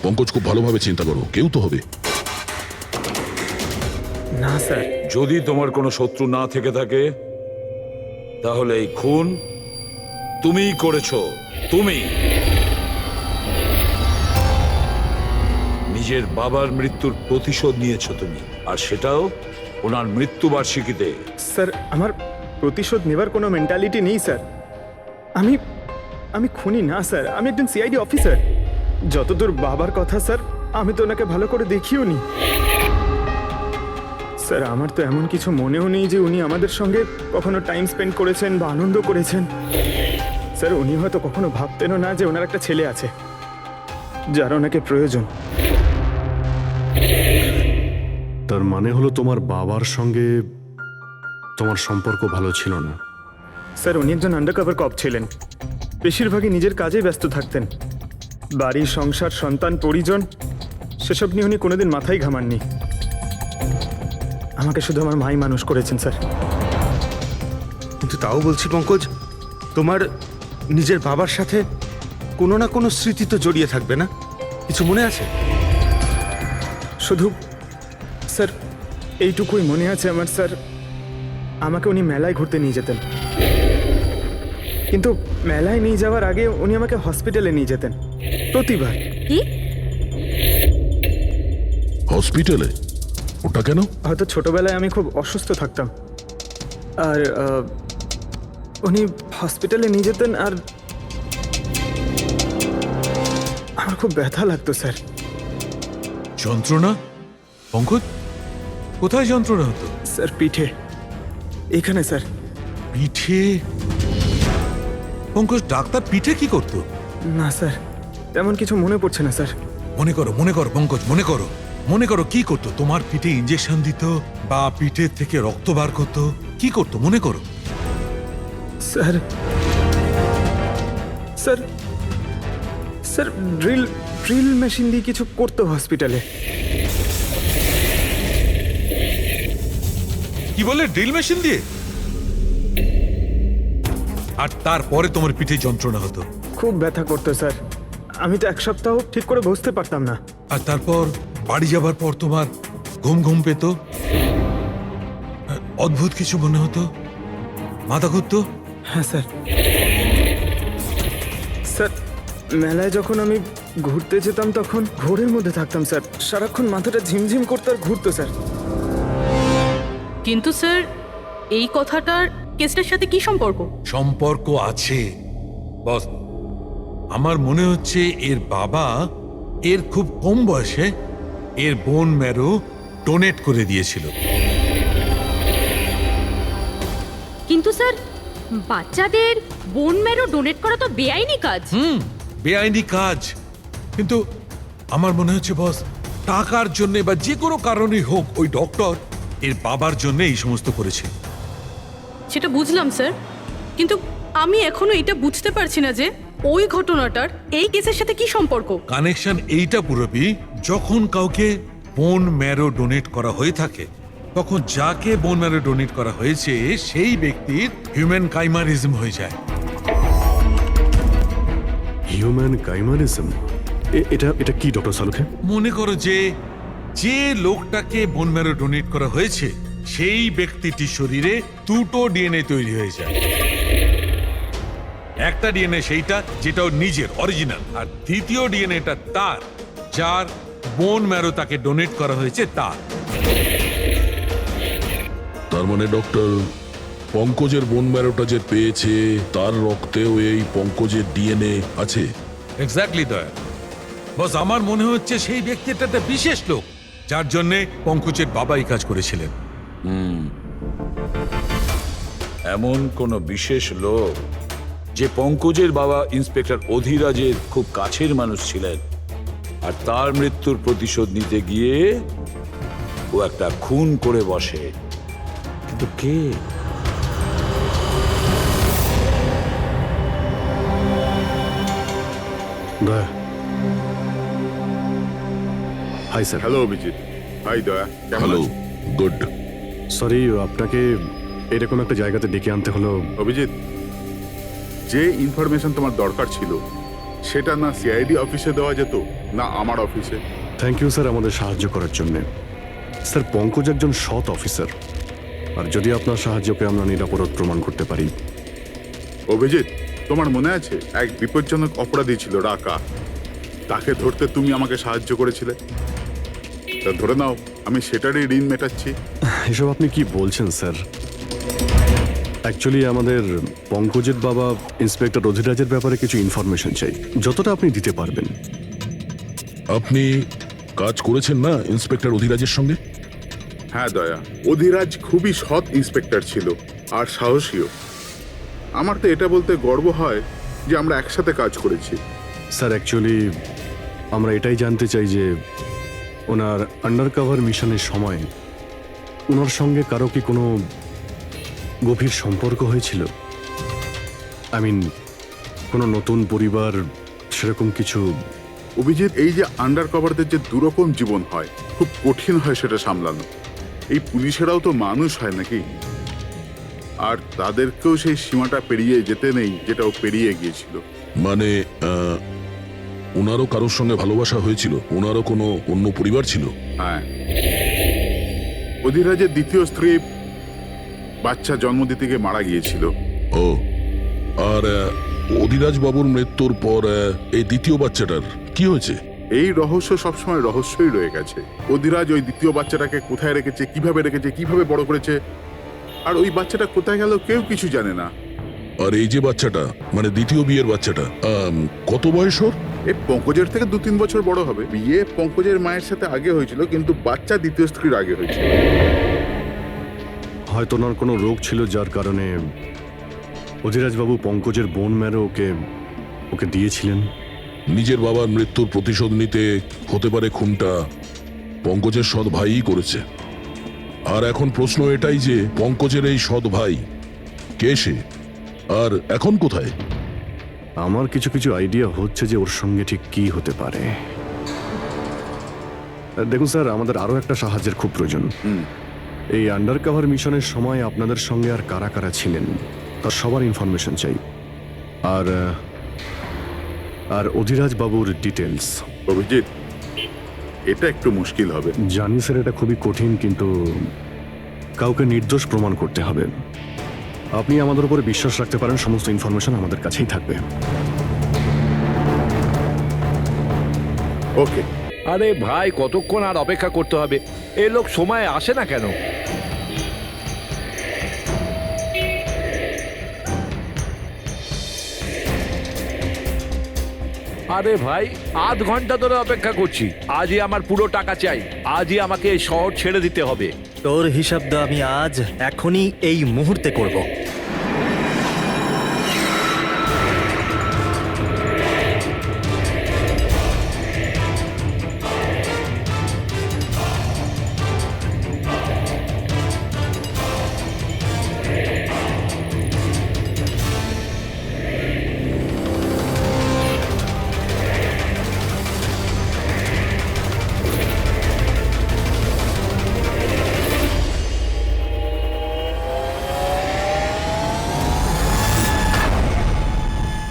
পঙ্কজ, খুব ভালোভাবে চিন্তা করো, কেউ তো হবে। না স্যার। যদি তোমার কোনো শত্রু না থেকে থাকে, তাহলে এই খুন তুমিই করেছো। তুমি নিজের বাবার মৃত্যুর প্রতিশোধ নিয়েছো তুমি, আর সেটাও ওনার মৃত্যুবার্ষিকীতে। স্যার, আমার প্রতিশোধ নেবার কোনো মেন্টালিটি নেই স্যার। আমি খুনি না স্যার, আমি একজন সিআইডি অফিসার। যতদূর বাবার কথা স্যার, আমি তো ওনাকে ভালো করে দেখিও নি স্যার। আমার তো এমন কিছু মনেও নেই যে উনি আমাদের সঙ্গে কখনো টাইম স্পেন্ড করেছেন বা আনন্দ করেছেন। স্যার, উনি হয়তো কখনো ভাবতেনও না যে ওনার একটা ছেলে আছে যার ওনাকে প্রয়োজন। তার মানে হলো তোমার বাবার সঙ্গে তোমার সম্পর্ক ভালো ছিল না? স্যার, উনি একজন আন্ডারকভার কপ ছিলেন। বেশিরভাগই নিজের কাজে ব্যস্ত থাকতেন। বাড়ি, সংসার, সন্তান, পরিজন সেসব নিয়ে উনি কোনোদিন মাথায় ঘামাননি। আমাকে শুধু আমার মাই মানুষ করেছেন স্যার। কিন্তু তাও বলছি পঙ্কজ, তোমার নিজের বাবার সাথে কোনো না কোনো স্মৃতি তো জড়িয়ে থাকবে না? কিছু মনে আছে? শুধু স্যার এইটুকুই মনে আছে আমার স্যার, আমাকে উনি মেলায় ঘুরতে নিয়ে যেতেন, কিন্তু মেলায় নিয়ে যাওয়ার আগে উনি আমাকে হসপিটালে নিয়ে যেতেন প্রতিবার। কি? হসপিটালে? ওটা কেন? হয়তো ছোটবেলায় আমি খুব অসুস্থ থাকতাম, আর উনি হসপিটালে নিয়ে যেতেন, আর আমার খুব ব্যথা লাগতো স্যার। যন্ত্রণা? পঙ্কজ, কোথায় যন্ত্রণা হতো? স্যার পিঠে, এখানে স্যার। পিঠে? পঙ্কজ, ডাক্তার পিঠে কি করতো? না স্যার, তেমন কিছু মনে পড়ছে না স্যার। মনে করো পঙ্কজ, মনে করো কি করতো? তোমার পিঠে ইঞ্জেকশন দিত বা পিঠের থেকে রক্ত বার করতো? কি করতো মনে করো? Sir sir sir drill machine দিয়ে কিছু করতো হসপিটালে। কি বলে? ড্রিল মেশিন দিয়ে? আর তারপরে তোমার পিঠে যন্ত্রণা হতো? খুব ব্যথা করতো স্যার, আমি তো এক সপ্তাহ ঠিক করে বসতে পারতাম না। আর তারপর বাড়ি যাবার পর তোমার ঘুম পেত, অদ্ভুত কিছু মনে হতো, মাথা ঘুরতো? হ্যাঁ স্যার। স্যার মেলায় যখন আমি ঘুরতে যেতাম তখন ঘোরের মধ্যে থাকতাম স্যার, সারাক্ষণ মাথাটা ঝিমঝিম করতো আর ঘুরতো স্যার। কিন্তু স্যার এই কথাটার কেসটার সাথে কি সম্পর্ক? সম্পর্ক আছে বস। আমার মনে হচ্ছে এর বাবা এর খুব কম বয়সে এর বোন ম্যারো ডোনেট করে দিয়েছিল। কিন্তু স্যার বাচ্চাদের বোন ম্যারো ডোনেট করা তো বেআইনি কাজ। বেআইনি কাজ, কিন্তু আমার মনে হচ্ছে বস টাকার জন্য বা যে কোনো কারণেই হোক ওই ডক্টর এর বাবার জন্য এই সমস্ত করেছে। সেটা বুঝলাম স্যার, কিন্তু আমি এখনো এটা বুঝতে পারছি না যে ওই ঘটনাটার এই কেসের সাথে কি সম্পর্ক। কানেকশন এইটা পুরোপুরি, যখন কাউকে বোন ম্যারো ডোনেট করা হয়ে থাকে তখন যাকে বোন ম্যারো ডোনেট করা হয়েছে সেই ব্যক্তির হিউম্যান কাইমারিজম হয়ে যায়। হিউম্যান কাইমারিজম? এটা কি ডক্টর সালুখে? মনে করো যে লোকটাকে বোন ম্যারো ডোনেট করা হয়েছে সেই ব্যক্তিটির শরীরে দুটো ডিএনএ তৈরি হয়ে যায়। একটা ডিএনএ সেইটা যেটা ওর নিজের অরিজিনাল, আর দ্বিতীয় ডিএনএটা তার যার বোন ম্যারো তাকে ডোনেট করা হয়েছে তার। তার মানে ডক্টর, পঙ্কজের বোন ম্যারোটা যে পেয়েছে তার রক্তেও এই পঙ্কজের ডিএনএ আছে? এক্স্যাক্টলি দয়া বস, আমার মনে হচ্ছে সেই ব্যক্তিটা একটা বিশেষ লোক যার জন্য পঙ্কজের বাবা এই কাজ করেছিলেন। এমন কোন বিশেষ লোক যে পঙ্কজের বাবা ইন্সপেক্টর অধিরাজের খুব কাছের মানুষ ছিলেন, আর তার মৃত্যুর প্রতিশোধ নিতে গিয়ে ও একটা খুন করে বসে। কিন্তু কে? Daya. Hi sir. Hello Abhijit. Hi Daya. Hello. Good. Sorry, আপনাকে এরকম একটা জায়গাতে ডেকে আনতে হলো। অভিজিৎ, যে ইনফরমেশন তোমার দরকার ছিল সেটা না সিআইডি অফিসে দেওয়া যেত না আমার অফিসে? থ্যাংক ইউ স্যার আমাদের সাহায্য করার জন্য। স্যার পঙ্কজ একজন সৎ অফিসার, আর যদি আপনার সাহায্যকে আমরা নিরাপরাধ প্রমাণ করতে পারি। অভিজিৎ, তোমার মনে আছে এক বিপজ্জনক অপরাধী ছিল রাকা, তাকে ধরতে তুমি আমাকে সাহায্য করেছিলে। তা ধরে নাও আমি সেটারই ঋণ মেটাচ্ছি। এসব আপনি কি বলছেন স্যার? অ্যাকচুয়ালি আমাদের পঙ্কজের বাবা ইন্সপেক্টর অধিরাজের ব্যাপারে কিছু ইনফরমেশন চাই, যতটা আপনি দিতে পারবেন। আপনি কাজ করেছেন না ইন্সপেক্টর অধিরাজের সঙ্গে? হ্যাঁ দয়া, অধিরাজ খুবই সৎ ইন্সপেক্টর ছিল আর সাহসীও। আমার তো এটা বলতে গর্ব হয় যে আমরা একসাথে কাজ করেছি। স্যার অ্যাকচুয়ালি আমরা এটাই জানতে চাই যে ওনার আন্ডারকভার মিশনের সময় ওনার সঙ্গে কারো কি কোনো গভীর সম্পর্ক হয়েছিল? আই মিন কোনো নতুন পরিবার, সেরকম কিছু অভিজিৎ, এই যে আন্ডার কভারদের যে দুরকম জীবন হয়, খুব কঠিন হয় সেটা সামলানো। এই পুলিশেরাও তো মানুষ হয় নাকি? আর তাদেরকেও সেই সীমাটা পেরিয়ে যেতে নেই যেটা ও পেরিয়ে গিয়েছিল। মানে ওনারও কারোর সঙ্গে ভালোবাসা হয়েছিল? ওনারও কোনো অন্য পরিবার ছিল? হ্যাঁ, অধিরাজের দ্বিতীয় স্ত্রী বাচ্চা জন্ম দিতে গিয়ে মারা গিয়েছিল। ও, আর অধিরাজ বাবুর মৃত্যুর পর এই দ্বিতীয় বাচ্চাটার কি হয়েছে? এই রহস্য সবসময় রহস্যই রয়ে গেছে। অধিরাজ ওই দ্বিতীয় বাচ্চাটাকে কোথায় রেখেছে, কিভাবে বড় করেছে, আর ওই বাচ্চাটা কোথায় গেল কেউ কিছু জানে না। আর এই যে বাচ্চাটা, মানে দ্বিতীয় বিয়ের বাচ্চাটা, কত বয়স ওর? এই পঙ্কজের থেকে 2-3 বছর বড় হবে। বিয়ে পঙ্কজের মায়ের সাথে আগে হয়েছিল, কিন্তু বাচ্চা দ্বিতীয় স্ত্রীর আগে হয়েছিল। হয়তো ওনার কোনো রোগ ছিল যার কারণে অধিরাজবাবু পঙ্কজের বোন ম্যারো ওকে দিয়েছিলেন। নিজের বাবার মৃত্যুর প্রতিশোধ নিতে হতে পারে খুনটা পঙ্কজের সৎ ভাইই করেছে। আর এখন প্রশ্ন এটাই যে পঙ্কজের এই সৎ ভাই কে সে, আর এখন কোথায়? আমার কিছু আইডিয়া হচ্ছে যে ওর সঙ্গে ঠিক কি হতে পারে। দেখুন স্যার, আমাদের আরো একটা সাহায্যের খুব প্রয়োজন। এই আন্ডার কভার মিশনের সময় আপনাদের সঙ্গে আর কারা কারা ছিলেন তার সবার ইনফরমেশন চাই, আর অধিরাজ বাবুর ডিটেলস। অভিজিৎ, এটা একটু মুশকিল হবে। জানি স্যার, এটা খুবই কঠিন, কিন্তু কাউকে নির্দোষ প্রমাণ করতে হবে। আপনি আমাদের উপরে বিশ্বাস রাখতে পারেন, সমস্ত ইনফরমেশন আমাদের কাছেই থাকবে। ওকে। আরে ভাই, কতক্ষণ আর অপেক্ষা করতে হবে? এই লোক সময় আসে না কেন? আরে ভাই, আধ ঘন্টা ধরে অপেক্ষা করছি। আজই আমার পুরো টাকা চাই। আজই আমাকে এই শহর ছেড়ে দিতে হবে। তোর হিসাব তো আমি আজ এখনই এই মুহূর্তে করব।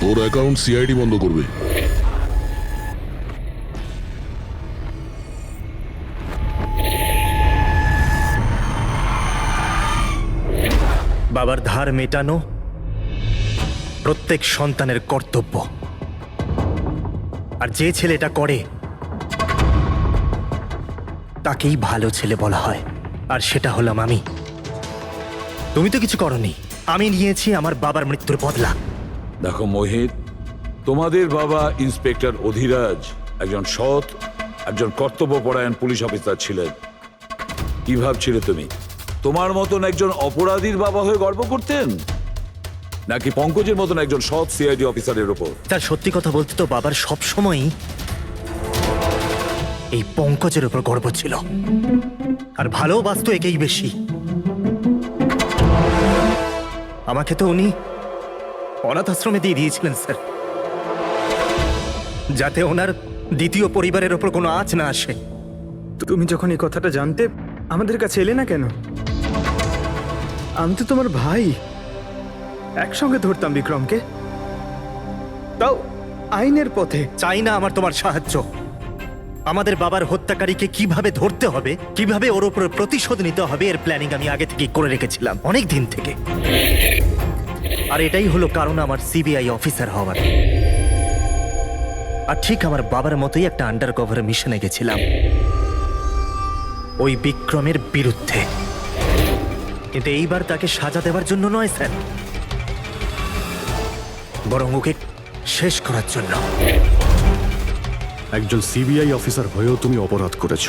ওর অ্যাকাউন্ট সিআইডি বন্ধ করবে। বাবার ধার মেটানো প্রত্যেক সন্তানের কর্তব্য, আর যে ছেলে এটা করে তাকেই ভালো ছেলে বলা হয়, আর সেটা হলাম আমি। তুমি তো কিছু করনি, আমি নিয়েছি আমার বাবার মৃত্যুর বদলা। দেখো মোহিত, তোমাদের বাবা ইন্সপেক্টর অধিরাজ একজন সৎ, একজন কর্তব্যপরায়ণ পুলিশ অফিসার ছিলেন। কি ভাবছিলে তুমি তোমার মতন একজন অপরাধীর বাবা হয়ে গর্ব করতেন, নাকি পঙ্কজের মতন একজন সৎ সিআইডি অফিসারের উপর? তার সত্যি কথা বলতে তো বাবার সব সময়ই এই পঙ্কজের উপর গর্ব ছিল, আর ভালোবাসতো একেই বেশি। আমাকে তো উনি অনাথ আশ্রমে দিয়ে দিয়েছিলেন স্যার, যাতে ওনার দ্বিতীয় পরিবারের ওপর কোনো আঁচ না আসে। তুমি যখন এই কথাটা জানতে আমাদের কাছে এলে না কেন? আমি তো তোমার ভাই, একসঙ্গে ধরতাম বিক্রমকে, তাও আইনের পথে। চাই না আমার তোমার সাহায্য। আমাদের বাবার হত্যাকারীকে কিভাবে ধরতে হবে, কিভাবে ওর উপর প্রতিশোধ নিতে হবে, এর প্ল্যানিং আমি আগে থেকেই করে রেখেছিলাম, অনেক দিন থেকে। আর এটাই হলো কারণ আমার সিবিআই অফিসার হওয়ার। আর ঠিক আমার বাবার মতোই একটা আন্ডার কভার মিশনে গেছিলাম ওই বিক্রমের বিরুদ্ধে, কিন্তু এইবার তাকে সাজা দেওয়ার জন্য নয় স্যার, বরং ওকে শেষ করার জন্য। একজন সিবিআই অফিসার হয়েও তুমি অপরাধ করেছ।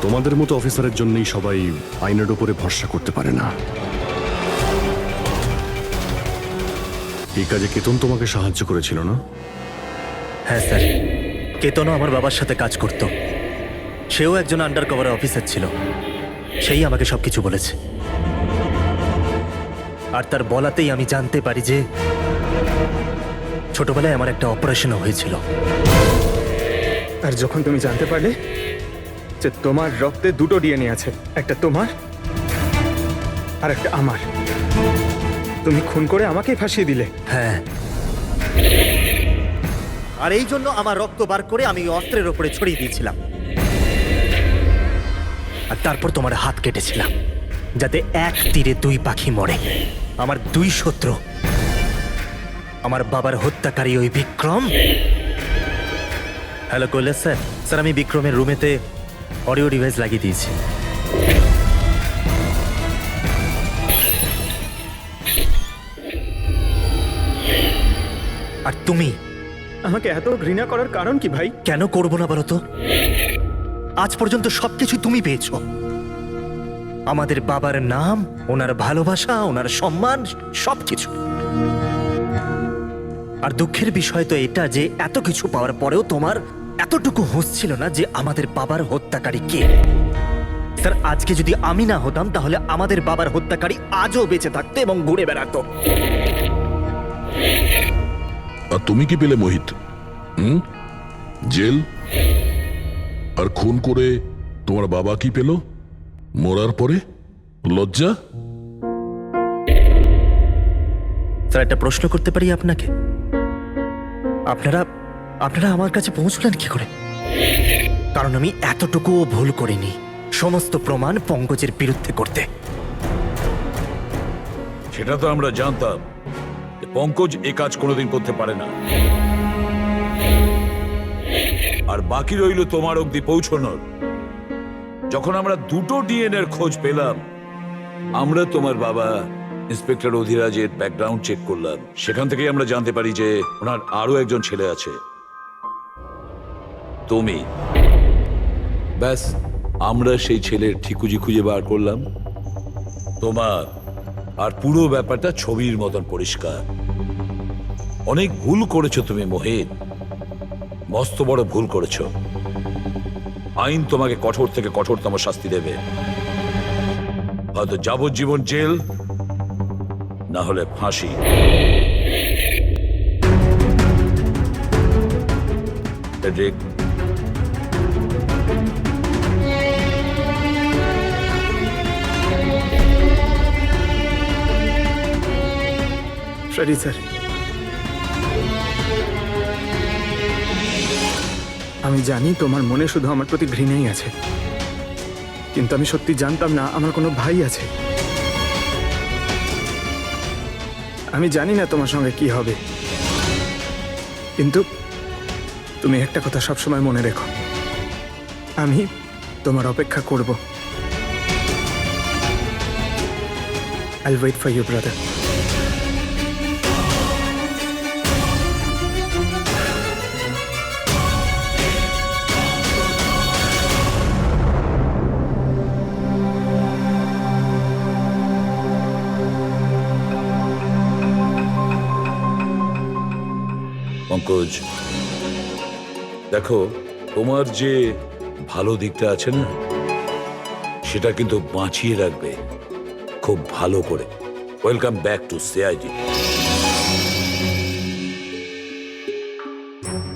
তোমাদের মতো অফিসারের জন্যই সবাই আইনের উপরে ভরসা করতে পারে না। এই কাজে কেতন তোমাকে সাহায্য করেছিল না? হ্যাঁ স্যার, কেতনও আমার বাবার সাথে কাজ করত। সেও একজন আন্ডার কভার অফিসার ছিল, সেই আমাকে সবকিছু বলেছে। আর তার বলাতেই আমি জানতে পারি যে ছোটবেলায় আমার একটা অপারেশনও হয়েছিল। আর যখন তুমি জানতে পারলে যে তোমার রক্তে দুটো ডিএনএ আছে, একটা তোমার আর একটা আমার, তুমি খুন করে আমাকেই ফাঁসিয়ে দিলে। হ্যাঁ, আর এই জন্য আমার রক্ত বার করে আমি অস্ত্রের ওপরে ছড়িয়ে দিয়েছিলাম, আর তারপর তোমার হাত কেটেছিলাম, যাতে এক তীরে দুই পাখি মরে। আমার দুই শত্রু, আমার বাবার হত্যাকারী ওই Vikram. Hello Kailash sir. Sir, আমি বিক্রমের রুমেতে অডিও ডিভাইস লাগিয়ে দিয়েছি। আর তুমি আমাকে এত ঘৃণা করার কারণ কি ভাই? কেন করবো না বলো তো? আজ পর্যন্ত সবকিছু তুমি পেয়েছো, আমাদের বাবার নাম, ওনার ভালোবাসা, ওনার সম্মান, সবকিছু। আর দুঃখের বিষয় তো এটা যে এত কিছু পাওয়ার পরেও তোমার এতটুকু হুঁশ ছিল না যে আমাদের বাবার হত্যাকারী কে। স্যার, আজকে যদি আমি না হতাম তাহলে আমাদের বাবার হত্যাকারী আজও বেঁচে থাকতো এবং ঘুরে বেড়াতো। আর তুমি কি পেলে মোহিত? জেল? আর খুন করে তোমার বাবা কি পেল মরার পরে? লজ্জা? স্যার, একটা প্রশ্ন করতে পারি আপনাকে? আপনারা আমার কাছে পৌঁছলেন কি করে? কারণ আমি এতটুকুও ভুল করিনি সমস্ত প্রমাণ পঙ্কজের বিরুদ্ধে করতে। সেটা তো আমরা জানতাম যে পঙ্কজ এ কাজ কোনোদিন করতে পারে না। আর বাকি রইল তোমার অবধি পৌঁছানোর। যখন আমরা দুটো ডিএনএর খোঁজ পেলাম, আমরা তোমার বাবা ইন্সপেক্টর অধিরাজের ব্যাকগ্রাউন্ড চেক করলাম। সেখান থেকেই আমরা জানতে পারি যে ওনার আরো একজন ছেলে আছে, তুমি। ব্যাস, আমরা সেই ছেলের ঠিকুজি খুঁজে বার করলাম তোমার। আর পুরো ব্যাপারটা ছবির মতন পরিষ্কার। অনেক ভুল করেছো তুমি মোহিত, মস্ত বড় ভুল করেছো। আইন তোমাকে কঠোর থেকে কঠোরতম শাস্তি দেবে, হয়তো যাবজ্জীবন জেল, না হলে ফাঁসি। ফ্রেডরিক, সরি স্যার, আমি জানি তোমার মনে শুধু আমার প্রতি ঘৃণাই আছে, কিন্তু আমি সত্যি জানতাম না আমার কোনো ভাই আছে। আমি জানি না তোমার সঙ্গে কি হবে, কিন্তু তুমি একটা কথা সবসময় মনে রেখো, আমি তোমার অপেক্ষা করব। I'll wait for you, brother. Pankaj, দেখো, তোমার যে ভালো দিকটা আছে না, সেটা কিন্তু বাঁচিয়ে রাখবে খুব ভালো করে। Welcome back to CID.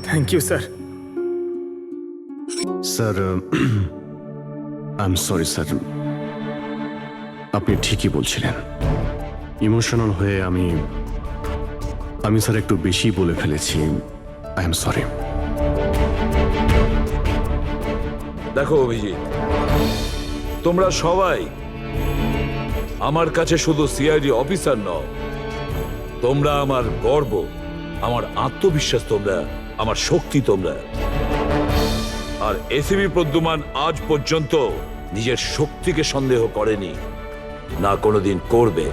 Thank you sir. Sir, I am sorry sir, আপনি ঠিকই বলছিলেন। ইমোশনাল হয়ে আমি স্যার একটু বেশি বলে ফেলেছি। I am sorry. দেখো অভিজিৎ, তোমরা সবাই আমার কাছে শুধু সিআইডি অফিসার নও, তোমরা আমার গর্ব, আমার আত্মবিশ্বাস, তোমরা আমার শক্তি। তোমরা আর এসিবি প্রদ্যুমান আজ পর্যন্ত নিজের শক্তিকে সন্দেহ করেনি, না কোনোদিন করবে।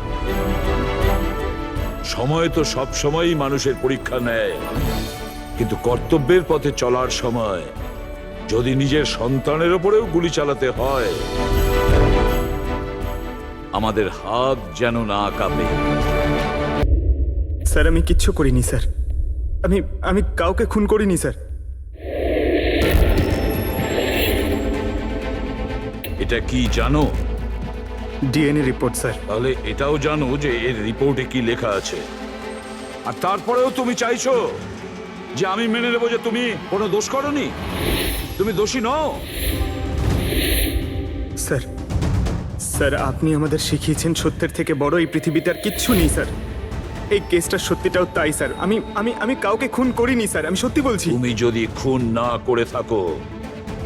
সময় তো সব সময়ই মানুষের পরীক্ষা নেয়, কিন্তু কর্তব্যের পথে চলার সময় যদি নিজের সন্তানের উপরেও গুলি চালাতে হয়, আমাদের হাত যেন না কাঁপে। স্যার, আমি কিচ্ছু করিনি স্যার, আমি কাউকে খুন করিনি স্যার। এটা কি জানো? DNA report sir. তাহলে এটাও জানো যে এর রিপোর্টে কি লেখা আছে? আর তারপরেও তুমি চাইছো যে আমি মেনে নেবো যে তুমি কোনো দোষ করনি? তুমি দোষী নও। স্যার স্যার আপনি আমাদের শিখিয়েছেন সত্যের থেকে বড় এই পৃথিবীতে আর কিচ্ছু নেই স্যার। এই কেসটার সত্যিটাও তাই স্যার। আমি আমি আমি কাউকে খুন করিনি স্যার, আমি সত্যি বলছি। তুমি যদি খুন না করে থাকো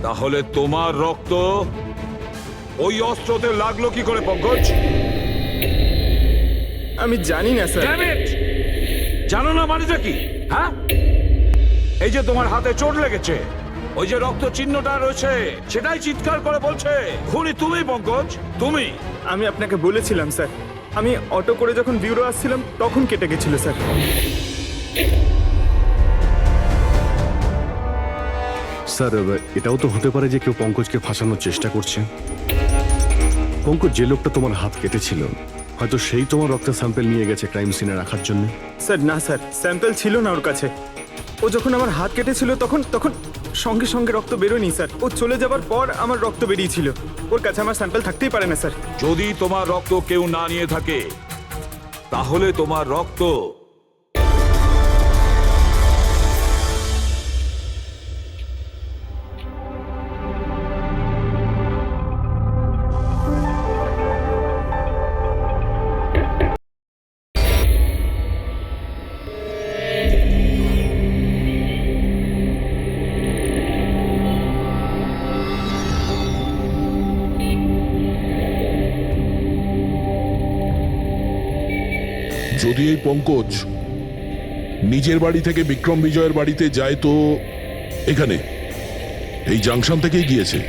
তাহলে তোমার রক্ত ওই অস্ত্রতে লাগলো কি করে পঙ্কজ? আমি জানি না স্যার। Damn it! জানো না মানেটা কি? হ্যাঁ, এই যে তোমার হাতে চোট লেগেছে, ওই যে রক্ত চিহ্নটা রয়েছে, সেটাই চিৎকার করে বলছে খুনি তুমি পঙ্কজ, তুমি। আমি আপনাকে বলেছিলাম স্যার, আমি অটো করে যখন ব্যুরো আসছিলাম তখন কেটে গেছিল স্যার। স্যার এটাও তো হতে পারে যে কেউ পঙ্কজকে ফাঁসানোর চেষ্টা করছে। পঙ্কজ যে লোকটা তোমার হাত কেটেছিল হয়তো সেই তোমার রক্তের স্যাম্পল নিয়ে গেছে ক্রাইম সিনে রাখার জন্য। স্যার না স্যার, স্যাম্পল ছিল না ওর কাছে। ও যখন আমার হাত কেটেছিল তখন তখন সঙ্গে সঙ্গে রক্ত বেরোয়নি স্যার। ও চলে যাবার পর আমার রক্ত বেরিয়েছিল। ওর কাছে আমার স্যাম্পল থাকতেই পারে না স্যার। যদি তোমার রক্ত কেউ না নিয়ে থাকে তাহলে তোমার রক্ত যদি এই পঙ্কজ নিজের বাড়ি থেকে বিক্রম বিজয়ের বাড়িতে যায় তো এখানে এই জাংশন থেকেই গিয়েছে।